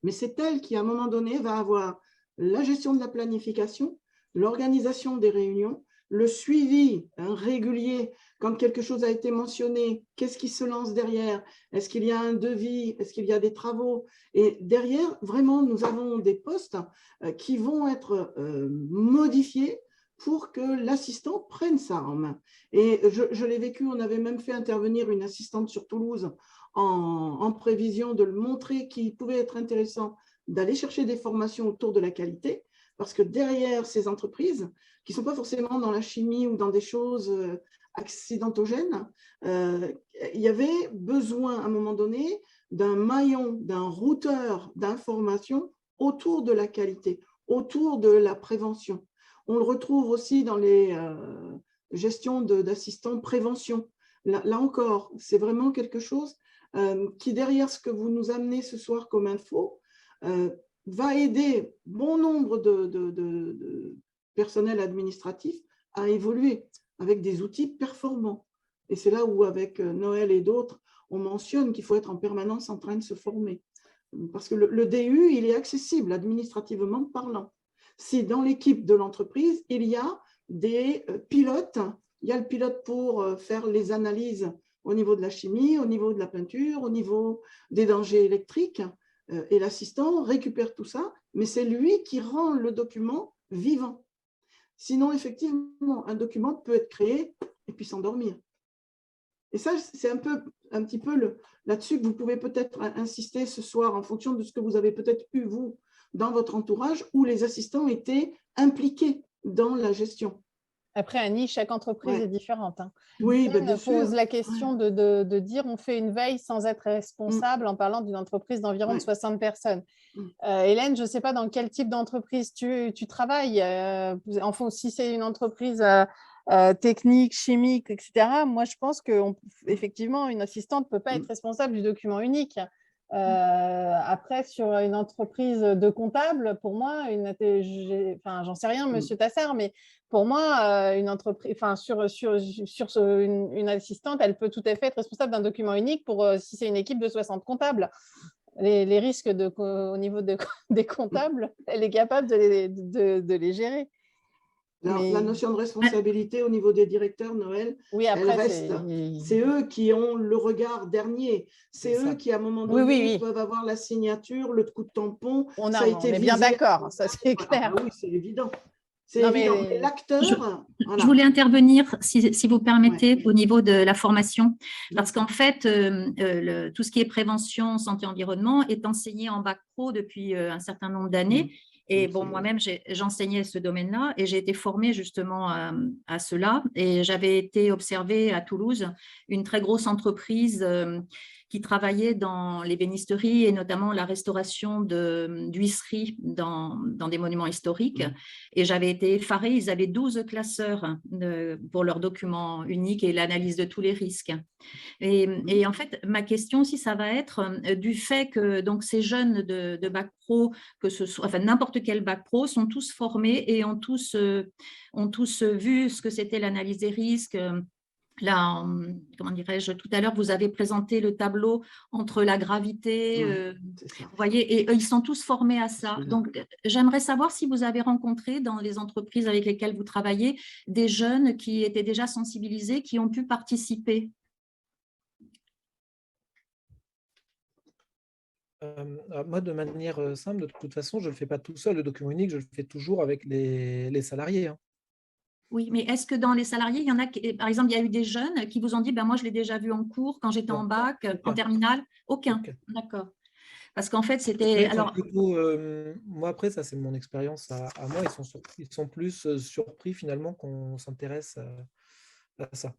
Speaker 6: Mais c'est elle qui, à un moment donné, va avoir la gestion de la planification, l'organisation des réunions, le suivi régulier quand quelque chose a été mentionné, qu'est-ce qui se lance derrière, est-ce qu'il y a un devis, est-ce qu'il y a des travaux, et derrière, vraiment, nous avons des postes qui vont être modifiés pour que l'assistant prenne ça en main. Et je l'ai vécu, on avait même fait intervenir une assistante sur Toulouse en prévision de le montrer qu'il pouvait être intéressant d'aller chercher des formations autour de la qualité, parce que derrière ces entreprises, qui ne sont pas forcément dans la chimie ou dans des choses accidentogènes, il y avait besoin à un moment donné d'un maillon, d'un routeur d'informations autour de la qualité, autour de la prévention. On le retrouve aussi dans les gestions d'assistants prévention. Là encore, c'est vraiment quelque chose qui, derrière ce que vous nous amenez ce soir comme info, va aider bon nombre de personnel administratif à évoluer avec des outils performants. Et c'est là où, avec Noël et d'autres, on mentionne qu'il faut être en permanence en train de se former. Parce que le DU, il est accessible administrativement parlant. Si dans l'équipe de l'entreprise, il y a des pilotes, il y a le pilote pour faire les analyses au niveau de la chimie, au niveau de la peinture, au niveau des dangers électriques, et l'assistant récupère tout ça, mais c'est lui qui rend le document vivant. Sinon, effectivement, un document peut être créé et puis s'endormir. Et ça, c'est un petit peu là-dessus que vous pouvez peut-être insister ce soir en fonction de ce que vous avez peut-être eu, vous, dans votre entourage, où les assistants étaient impliqués dans la gestion.
Speaker 4: Après, Annie, chaque entreprise est différente. Hein.
Speaker 6: Oui, ben bien
Speaker 4: on pose
Speaker 6: sûr.
Speaker 4: la question de dire on fait une veille sans être responsable en parlant d'une entreprise d'environ de 60 personnes. Hélène, je ne sais pas dans quel type d'entreprise tu travailles. Enfin, si c'est une entreprise technique, chimique, etc., moi, je pense qu'effectivement, une assistante ne peut pas être responsable du document unique. Après, sur une entreprise de comptable, pour moi, j'en sais rien, monsieur Tassard, mais pour moi, une entreprise, une assistante, elle peut tout à fait être responsable d'un document unique pour si c'est une équipe de 60 comptables. Les risques au niveau des comptables, elle est capable de les gérer.
Speaker 6: Alors, la notion de responsabilité au niveau des directeurs, Noël,
Speaker 4: oui, après,
Speaker 6: elle reste. C'est eux qui ont le regard dernier. C'est eux qui, à un moment donné, peuvent avoir la signature, le coup de tampon.
Speaker 4: On est bien d'accord, ça c'est clair.
Speaker 6: Oui, c'est évident. C'est évident. Mais l'acteur…
Speaker 7: Je voulais intervenir, si vous permettez, au niveau de la formation, parce qu'en fait, tout ce qui est prévention, santé, environnement est enseigné en bac pro depuis un certain nombre d'années. Et bon, moi-même, j'enseignais ce domaine-là et j'ai été formée justement à cela. Et j'avais été observée à Toulouse, une très grosse entreprise qui travaillait dans l'ébénisterie et notamment la restauration d'huisseries dans des monuments historiques. Et j'avais été effarée, ils avaient 12 classeurs pour leurs documents uniques et l'analyse de tous les risques. Et en fait, ma question aussi, ça va être du fait que donc, ces jeunes de bac pro, que ce soit, enfin n'importe quel bac pro, sont tous formés et ont tous vu ce que c'était l'analyse des risques. Là, comment dirais-je, tout à l'heure, vous avez présenté le tableau entre la gravité, vous voyez, et ils sont tous formés à ça. Donc, j'aimerais savoir si vous avez rencontré dans les entreprises avec lesquelles vous travaillez des jeunes qui étaient déjà sensibilisés, qui ont pu participer.
Speaker 1: Moi, de manière simple, de toute façon, je ne le fais pas tout seul, le document unique, je le fais toujours avec les salariés. Hein.
Speaker 7: Oui, mais est-ce que dans les salariés, il y en a qui, par exemple, il y a eu des jeunes qui vous ont dit, moi, je l'ai déjà vu en cours quand j'étais en bac, en terminale? Aucun. D'accord. Parce qu'en fait, c'était… Alors,
Speaker 1: moi, après, ça, c'est mon expérience à moi. Ils sont plus surpris, finalement, qu'on s'intéresse à ça.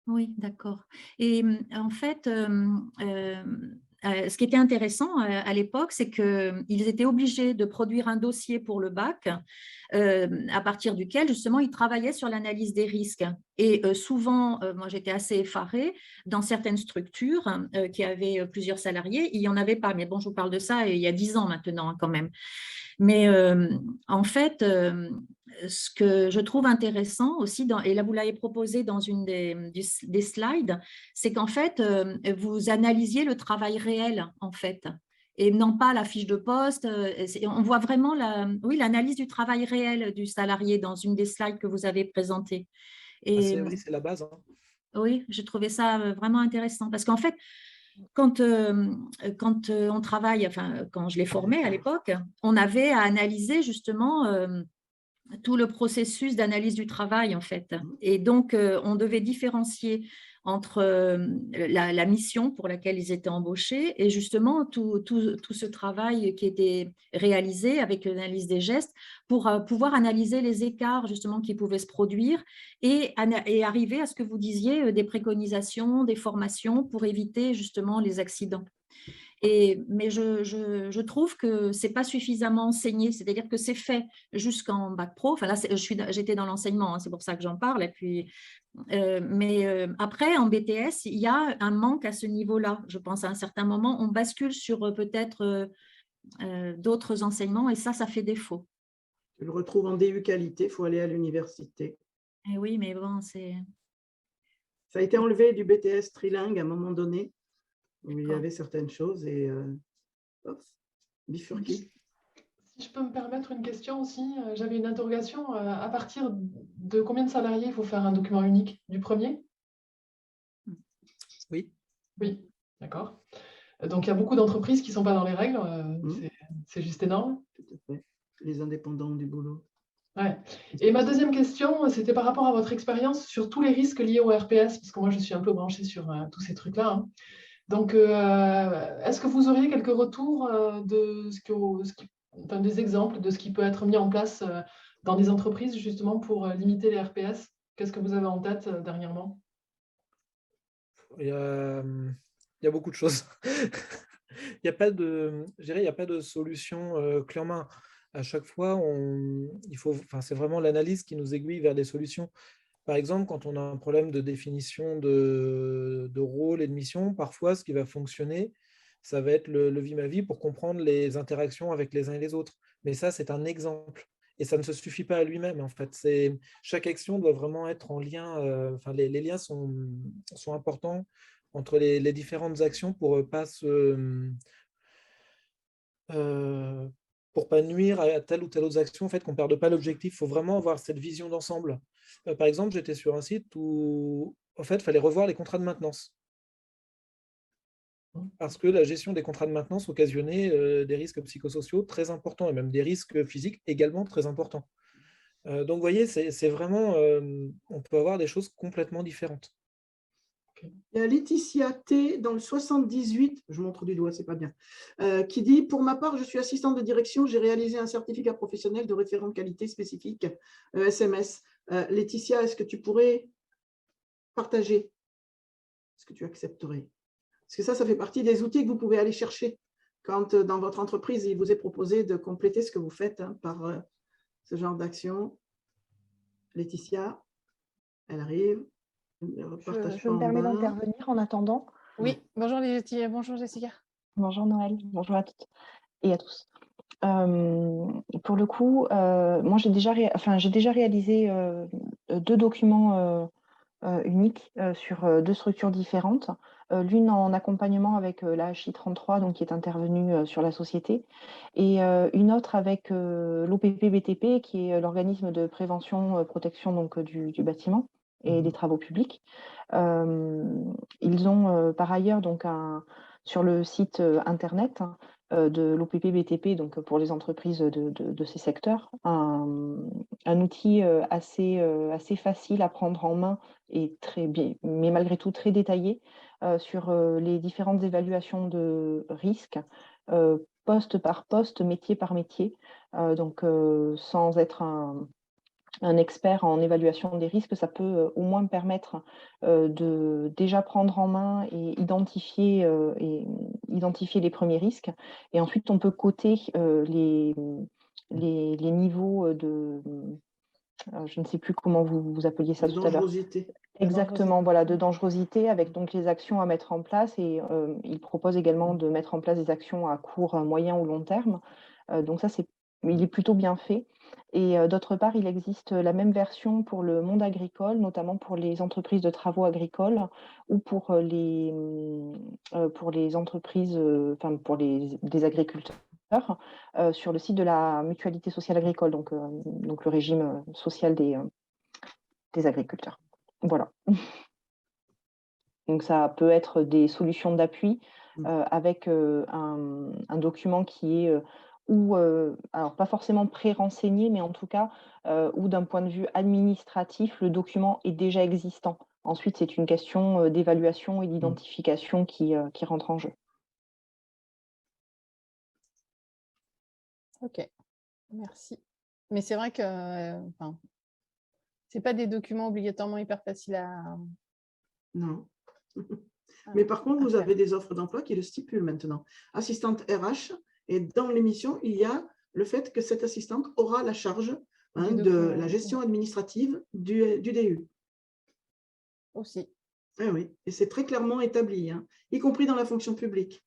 Speaker 7: Oui, d'accord. Et en fait, ce qui était intéressant à l'époque, c'est qu'ils étaient obligés de produire un dossier pour le bac à partir duquel, justement, ils travaillaient sur l'analyse des risques. Et souvent, moi, j'étais assez effarée, dans certaines structures qui avaient plusieurs salariés, il n'y en avait pas. Mais bon, je vous parle de ça il y a 10 ans maintenant, hein, quand même. Mais en fait, ce que je trouve intéressant aussi, et là vous l'avez proposé dans une des slides, c'est qu'en fait, vous analysiez le travail réel, en fait, et non pas la fiche de poste. On voit vraiment l'analyse du travail réel du salarié dans une des slides que vous avez présentées. Et
Speaker 1: Oui, c'est la base. Hein.
Speaker 7: oui, j'ai trouvé ça vraiment intéressant parce qu'en fait, quand on travaille, enfin, quand je les formais à l'époque, on avait à analyser justement tout le processus d'analyse du travail, en fait. Et donc, on devait différencier entre la mission pour laquelle ils étaient embauchés et justement tout ce travail qui était réalisé avec l'analyse des gestes pour pouvoir analyser les écarts justement qui pouvaient se produire et arriver à ce que vous disiez, des préconisations, des formations pour éviter justement les accidents. Mais je trouve que ce n'est pas suffisamment enseigné, c'est-à-dire que c'est fait jusqu'en bac pro. Enfin, là, j'étais dans l'enseignement, hein, c'est pour ça que j'en parle. Et puis, après, en BTS, il y a un manque à ce niveau-là. Je pense à un certain moment, on bascule sur peut-être d'autres enseignements et ça fait défaut.
Speaker 6: Tu le retrouves en DU qualité, il faut aller à l'université.
Speaker 7: Et oui, mais bon, c'est…
Speaker 6: Ça a été enlevé du BTS trilingue à un moment donné, où il y avait certaines choses et bifurqué.
Speaker 8: Si je peux me permettre une question aussi, j'avais une interrogation. À partir de combien de salariés il faut faire un document unique? Du premier?
Speaker 1: Oui.
Speaker 8: Oui, d'accord. Donc, il y a beaucoup d'entreprises qui ne sont pas dans les règles. C'est juste énorme.
Speaker 6: Tout à fait. Les indépendants du boulot.
Speaker 8: Ouais. Et ma deuxième question, c'était par rapport à votre expérience sur tous les risques liés au RPS, parce que moi, je suis un peu branchée sur tous ces trucs-là. Hein. Donc, est-ce que vous auriez quelques retours de des exemples de ce qui peut être mis en place dans des entreprises, justement, pour limiter les RPS? Qu'est-ce que vous avez en tête dernièrement?
Speaker 1: Il y a beaucoup de choses. Il n'y a pas de solution clé en main. À chaque fois, c'est vraiment l'analyse qui nous aiguille vers des solutions. Par exemple, quand on a un problème de définition de rôle et de mission, parfois, ce qui va fonctionner, ça va être le vie ma vie pour comprendre les interactions avec les uns et les autres. Mais ça, c'est un exemple. Et ça ne se suffit pas à lui-même, en fait. Chaque action doit vraiment être en lien. Les liens sont importants entre les différentes actions pour pas nuire à telle ou telle autre action, en fait, qu'on ne perde pas l'objectif. Il faut vraiment avoir cette vision d'ensemble. Par exemple, j'étais sur un site où, en fait, il fallait revoir les contrats de maintenance. Parce que la gestion des contrats de maintenance occasionnait des risques psychosociaux très importants et même des risques physiques également très importants. Donc, vous voyez, c'est vraiment, on peut avoir des choses complètement différentes.
Speaker 6: Il y a Laetitia T dans le 78, je montre du doigt, c'est pas bien, qui dit « Pour ma part, je suis assistante de direction, j'ai réalisé un certificat professionnel de référent de qualité spécifique SMS. » Laetitia, est-ce que tu pourrais partager? Est-ce que tu accepterais? Parce que ça fait partie des outils que vous pouvez aller chercher quand dans votre entreprise, il vous est proposé de compléter ce que vous faites par ce genre d'action. Laetitia, elle arrive.
Speaker 2: Je me permets d'intervenir en attendant.
Speaker 4: Oui, bonjour Laetitia, bonjour Jessica.
Speaker 2: Bonjour Noël, bonjour à toutes et à tous. Pour le coup, moi j'ai déjà réalisé 2 documents uniques sur 2 structures différentes. L'une en accompagnement avec la HI33, donc qui est intervenue sur la société, et une autre avec l'OPP-BTP, qui est l'organisme de prévention, protection donc, du bâtiment et des travaux publics. Ils ont par ailleurs donc sur le site internet de l'OPP-BTP, donc pour les entreprises de ces secteurs, un outil assez facile à prendre en main et très bien, mais malgré tout très détaillé sur les différentes évaluations de risques, poste par poste, métier par métier, donc sans être un expert en évaluation des risques, ça peut au moins permettre de déjà prendre en main et identifier les premiers risques. Et ensuite, on peut coter les niveaux de... je ne sais plus comment vous appeliez ça
Speaker 6: De
Speaker 2: tout à l'heure.
Speaker 6: dangerosité.
Speaker 2: Exactement, voilà, de dangerosité avec donc les actions à mettre en place. Et il propose également de mettre en place des actions à court, moyen ou long terme. Donc ça, il est plutôt bien fait. Et d'autre part, il existe la même version pour le monde agricole, notamment pour les entreprises de travaux agricoles ou pour les entreprises, enfin pour des agriculteurs, sur le site de la Mutualité sociale agricole, donc le régime social des agriculteurs. Voilà. Donc ça peut être des solutions d'appui avec un document qui est alors pas forcément pré-renseigné, mais en tout cas où d'un point de vue administratif, le document est déjà existant. Ensuite, c'est une question d'évaluation et d'identification qui rentre en jeu.
Speaker 4: Ok, merci. Mais c'est vrai que c'est pas des documents obligatoirement hyper faciles à...
Speaker 6: Non. Mais par contre, vous avez des offres d'emploi qui le stipulent maintenant. Assistante RH, et dans l'émission, il y a le fait que cette assistante aura la charge de la gestion administrative du DU.
Speaker 4: Aussi.
Speaker 6: Eh oui, et c'est très clairement établi, y compris dans la fonction publique.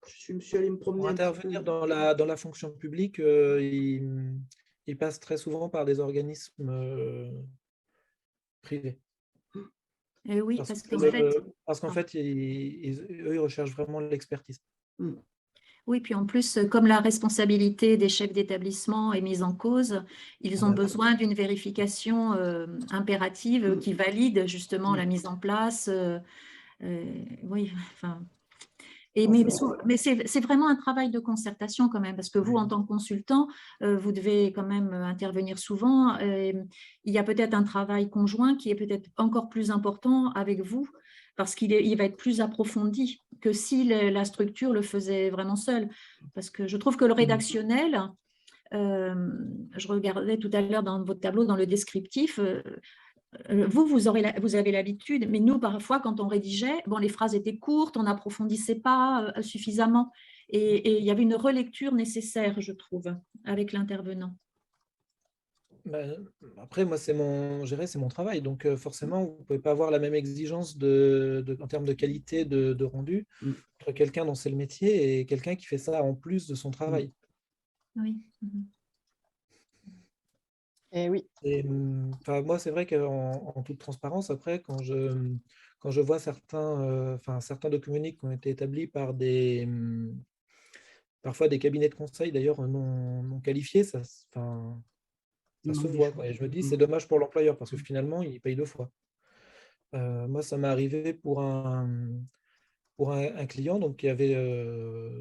Speaker 6: Je suis allée me promener
Speaker 1: Pour
Speaker 6: un petit
Speaker 1: intervenir
Speaker 6: peu.
Speaker 1: dans la fonction publique, il passe très souvent par des organismes privés.
Speaker 7: Et oui,
Speaker 1: parce qu'en fait, eux, ils recherchent vraiment l'expertise.
Speaker 7: Oui, puis en plus, comme la responsabilité des chefs d'établissement est mise en cause, ils ont besoin d'une vérification impérative qui valide justement la mise en place. Oui, enfin. Mais c'est vraiment un travail de concertation quand même, parce que vous, en tant que consultant, vous devez quand même intervenir souvent. Il y a peut-être un travail conjoint qui est peut-être encore plus important avec vous, parce qu'il va être plus approfondi que si la structure le faisait vraiment seule. Parce que je trouve que le rédactionnel, je regardais tout à l'heure dans votre tableau, dans le descriptif, vous avez l'habitude, mais nous, parfois, quand on rédigeait, bon, les phrases étaient courtes, on n'approfondissait pas suffisamment. Et il y avait une relecture nécessaire, je trouve, avec l'intervenant.
Speaker 1: Après, moi, c'est mon travail. Donc, forcément, vous ne pouvez pas avoir la même exigence en termes de qualité de rendu entre quelqu'un dont c'est le métier et quelqu'un qui fait ça en plus de son travail.
Speaker 7: Oui.
Speaker 4: Et oui.
Speaker 1: Et, moi, c'est vrai qu'en toute transparence, après, quand je vois certains documents uniques qui ont été établis par parfois des cabinets de conseil, d'ailleurs non qualifiés, ça se voit. Et je me dis, c'est dommage pour l'employeur parce que finalement, il paye deux fois. Moi, ça m'est arrivé pour un client donc, qui avait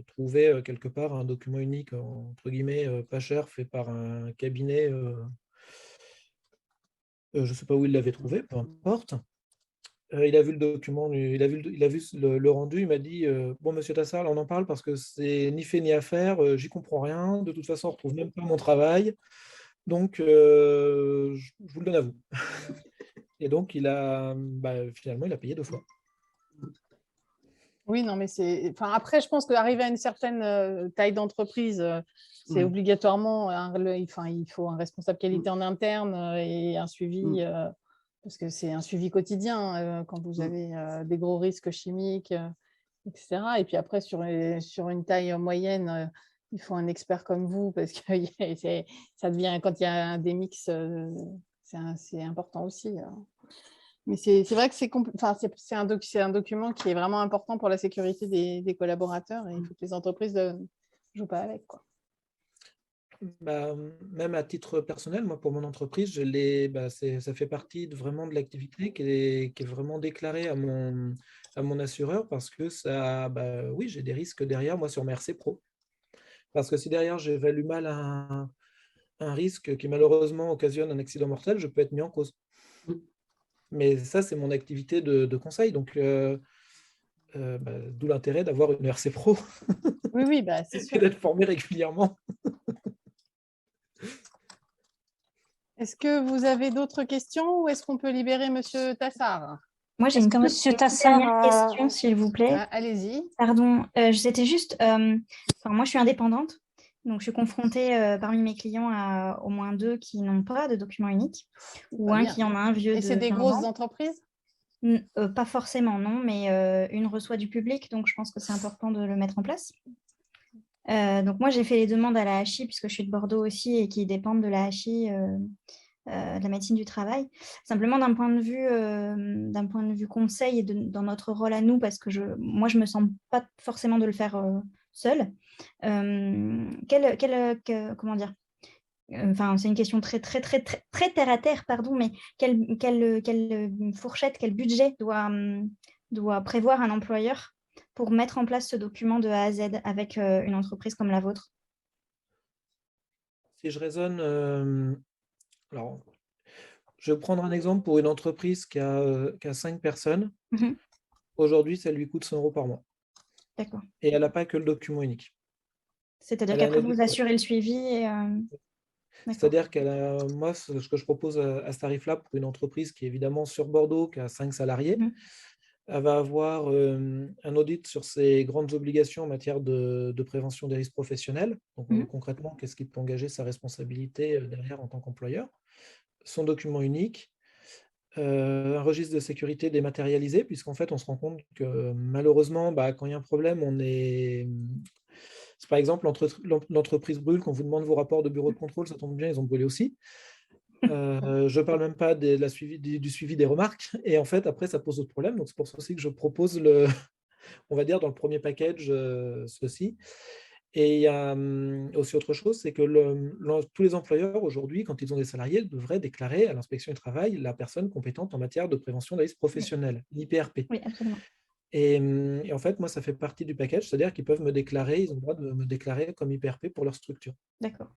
Speaker 1: trouvé quelque part un document unique, entre guillemets, pas cher, fait par un cabinet. Je ne sais pas où il l'avait trouvé, peu importe. Il a vu le document, il a vu le rendu, il m'a dit bon, monsieur Tassard, on en parle parce que c'est ni fait ni à faire, j'y comprends rien, de toute façon, on ne retrouve même pas mon travail, donc je vous le donne à vous. Et donc, finalement, il a payé deux fois.
Speaker 4: Oui, non, mais c'est. Enfin, après, je pense qu'arriver à une certaine taille d'entreprise, c'est obligatoirement. Il faut un responsable qualité en interne et un suivi, parce que c'est un suivi quotidien quand vous avez des gros risques chimiques, etc. Et puis après, sur une taille moyenne, il faut un expert comme vous, parce que ça devient, quand il y a des mix, c'est important aussi. Mais c'est vrai que c'est un document qui est vraiment important pour la sécurité des collaborateurs et il faut que les entreprises ne jouent pas avec, quoi.
Speaker 1: Même à titre personnel, moi, pour mon entreprise, ça fait partie vraiment de l'activité qui est vraiment déclarée à mon assureur parce que oui, j'ai des risques derrière moi sur mes RC Pro. Parce que si derrière j'évalue mal un risque qui malheureusement occasionne un accident mortel, je peux être mis en cause. Mais ça, c'est mon activité de conseil. Donc, d'où l'intérêt d'avoir une RC Pro.
Speaker 4: Oui, c'est sûr.
Speaker 1: Et d'être formé régulièrement.
Speaker 4: Est-ce que vous avez d'autres questions ou est-ce qu'on peut libérer Monsieur Tassard?
Speaker 9: Moi, j'ai
Speaker 3: Est-ce
Speaker 9: une
Speaker 3: que
Speaker 9: toute
Speaker 3: Monsieur
Speaker 9: dernière
Speaker 3: Tassard
Speaker 9: question, s'il vous plaît.
Speaker 4: Ah, allez-y.
Speaker 9: Pardon, c'était juste, moi je suis indépendante, donc je suis confrontée parmi mes clients à au moins 2 qui n'ont pas de document unique, ou
Speaker 4: Pas
Speaker 9: un
Speaker 4: bien.
Speaker 9: qui en a un vieux
Speaker 4: Et
Speaker 9: de
Speaker 4: c'est des
Speaker 9: 20
Speaker 4: grosses
Speaker 9: ans.
Speaker 4: entreprises?
Speaker 9: Pas forcément, non, mais une reçoit du public, donc je pense que c'est important de le mettre en place. Donc moi, j'ai fait les demandes à la HI, puisque je suis de Bordeaux aussi, et qui dépendent de la HI, de la médecine du travail. Simplement d'un point de vue conseil et dans notre rôle à nous, parce que moi, je ne me sens pas forcément de le faire seule. Comment dire, enfin, c'est une question très, très, très, très, très terre à terre, pardon, mais quelle fourchette, quel budget doit prévoir un employeur pour mettre en place ce document de A à Z avec une entreprise comme la vôtre?
Speaker 1: Si je raisonne, alors, je vais prendre un exemple pour une entreprise qui a 5 personnes.
Speaker 9: Mhm.
Speaker 1: Aujourd'hui, ça lui coûte 100 € par mois.
Speaker 9: D'accord.
Speaker 1: Et elle n'a pas que le document unique.
Speaker 9: C'est-à-dire
Speaker 1: Elle a
Speaker 9: qu'après,
Speaker 1: un
Speaker 9: vous assurez le suivi et, d'accord.
Speaker 1: C'est-à-dire moi, ce que je propose à ce tarif-là pour une entreprise qui est évidemment sur Bordeaux, qui a 5 salariés,
Speaker 9: Mhm.
Speaker 1: elle va avoir un audit sur ses grandes obligations en matière de prévention des risques professionnels. Donc,
Speaker 9: Mhm.
Speaker 1: concrètement, qu'est-ce qui peut engager sa responsabilité derrière en tant qu'employeur? Son document unique, un registre de sécurité dématérialisé, puisqu'en fait, on se rend compte que malheureusement, quand il y a un problème, par exemple, l'entreprise brûle, quand on vous demande vos rapports de bureau de contrôle, ça tombe bien, ils ont brûlé aussi. Je ne parle même pas du suivi des remarques. Et en fait, après, ça pose d'autres problèmes. Donc, c'est pour ça aussi que je propose, on va dire, dans le premier package, ceci. Et il y a aussi autre chose, c'est que tous les employeurs, aujourd'hui, quand ils ont des salariés, devraient déclarer à l'inspection du travail la personne compétente en matière de prévention des risques professionnels, l'IPRP.
Speaker 9: Oui, absolument.
Speaker 1: Et en fait, moi, ça fait partie du package, c'est-à-dire qu'ils peuvent me déclarer, ils ont le droit de me déclarer comme IPRP pour leur structure.
Speaker 9: D'accord.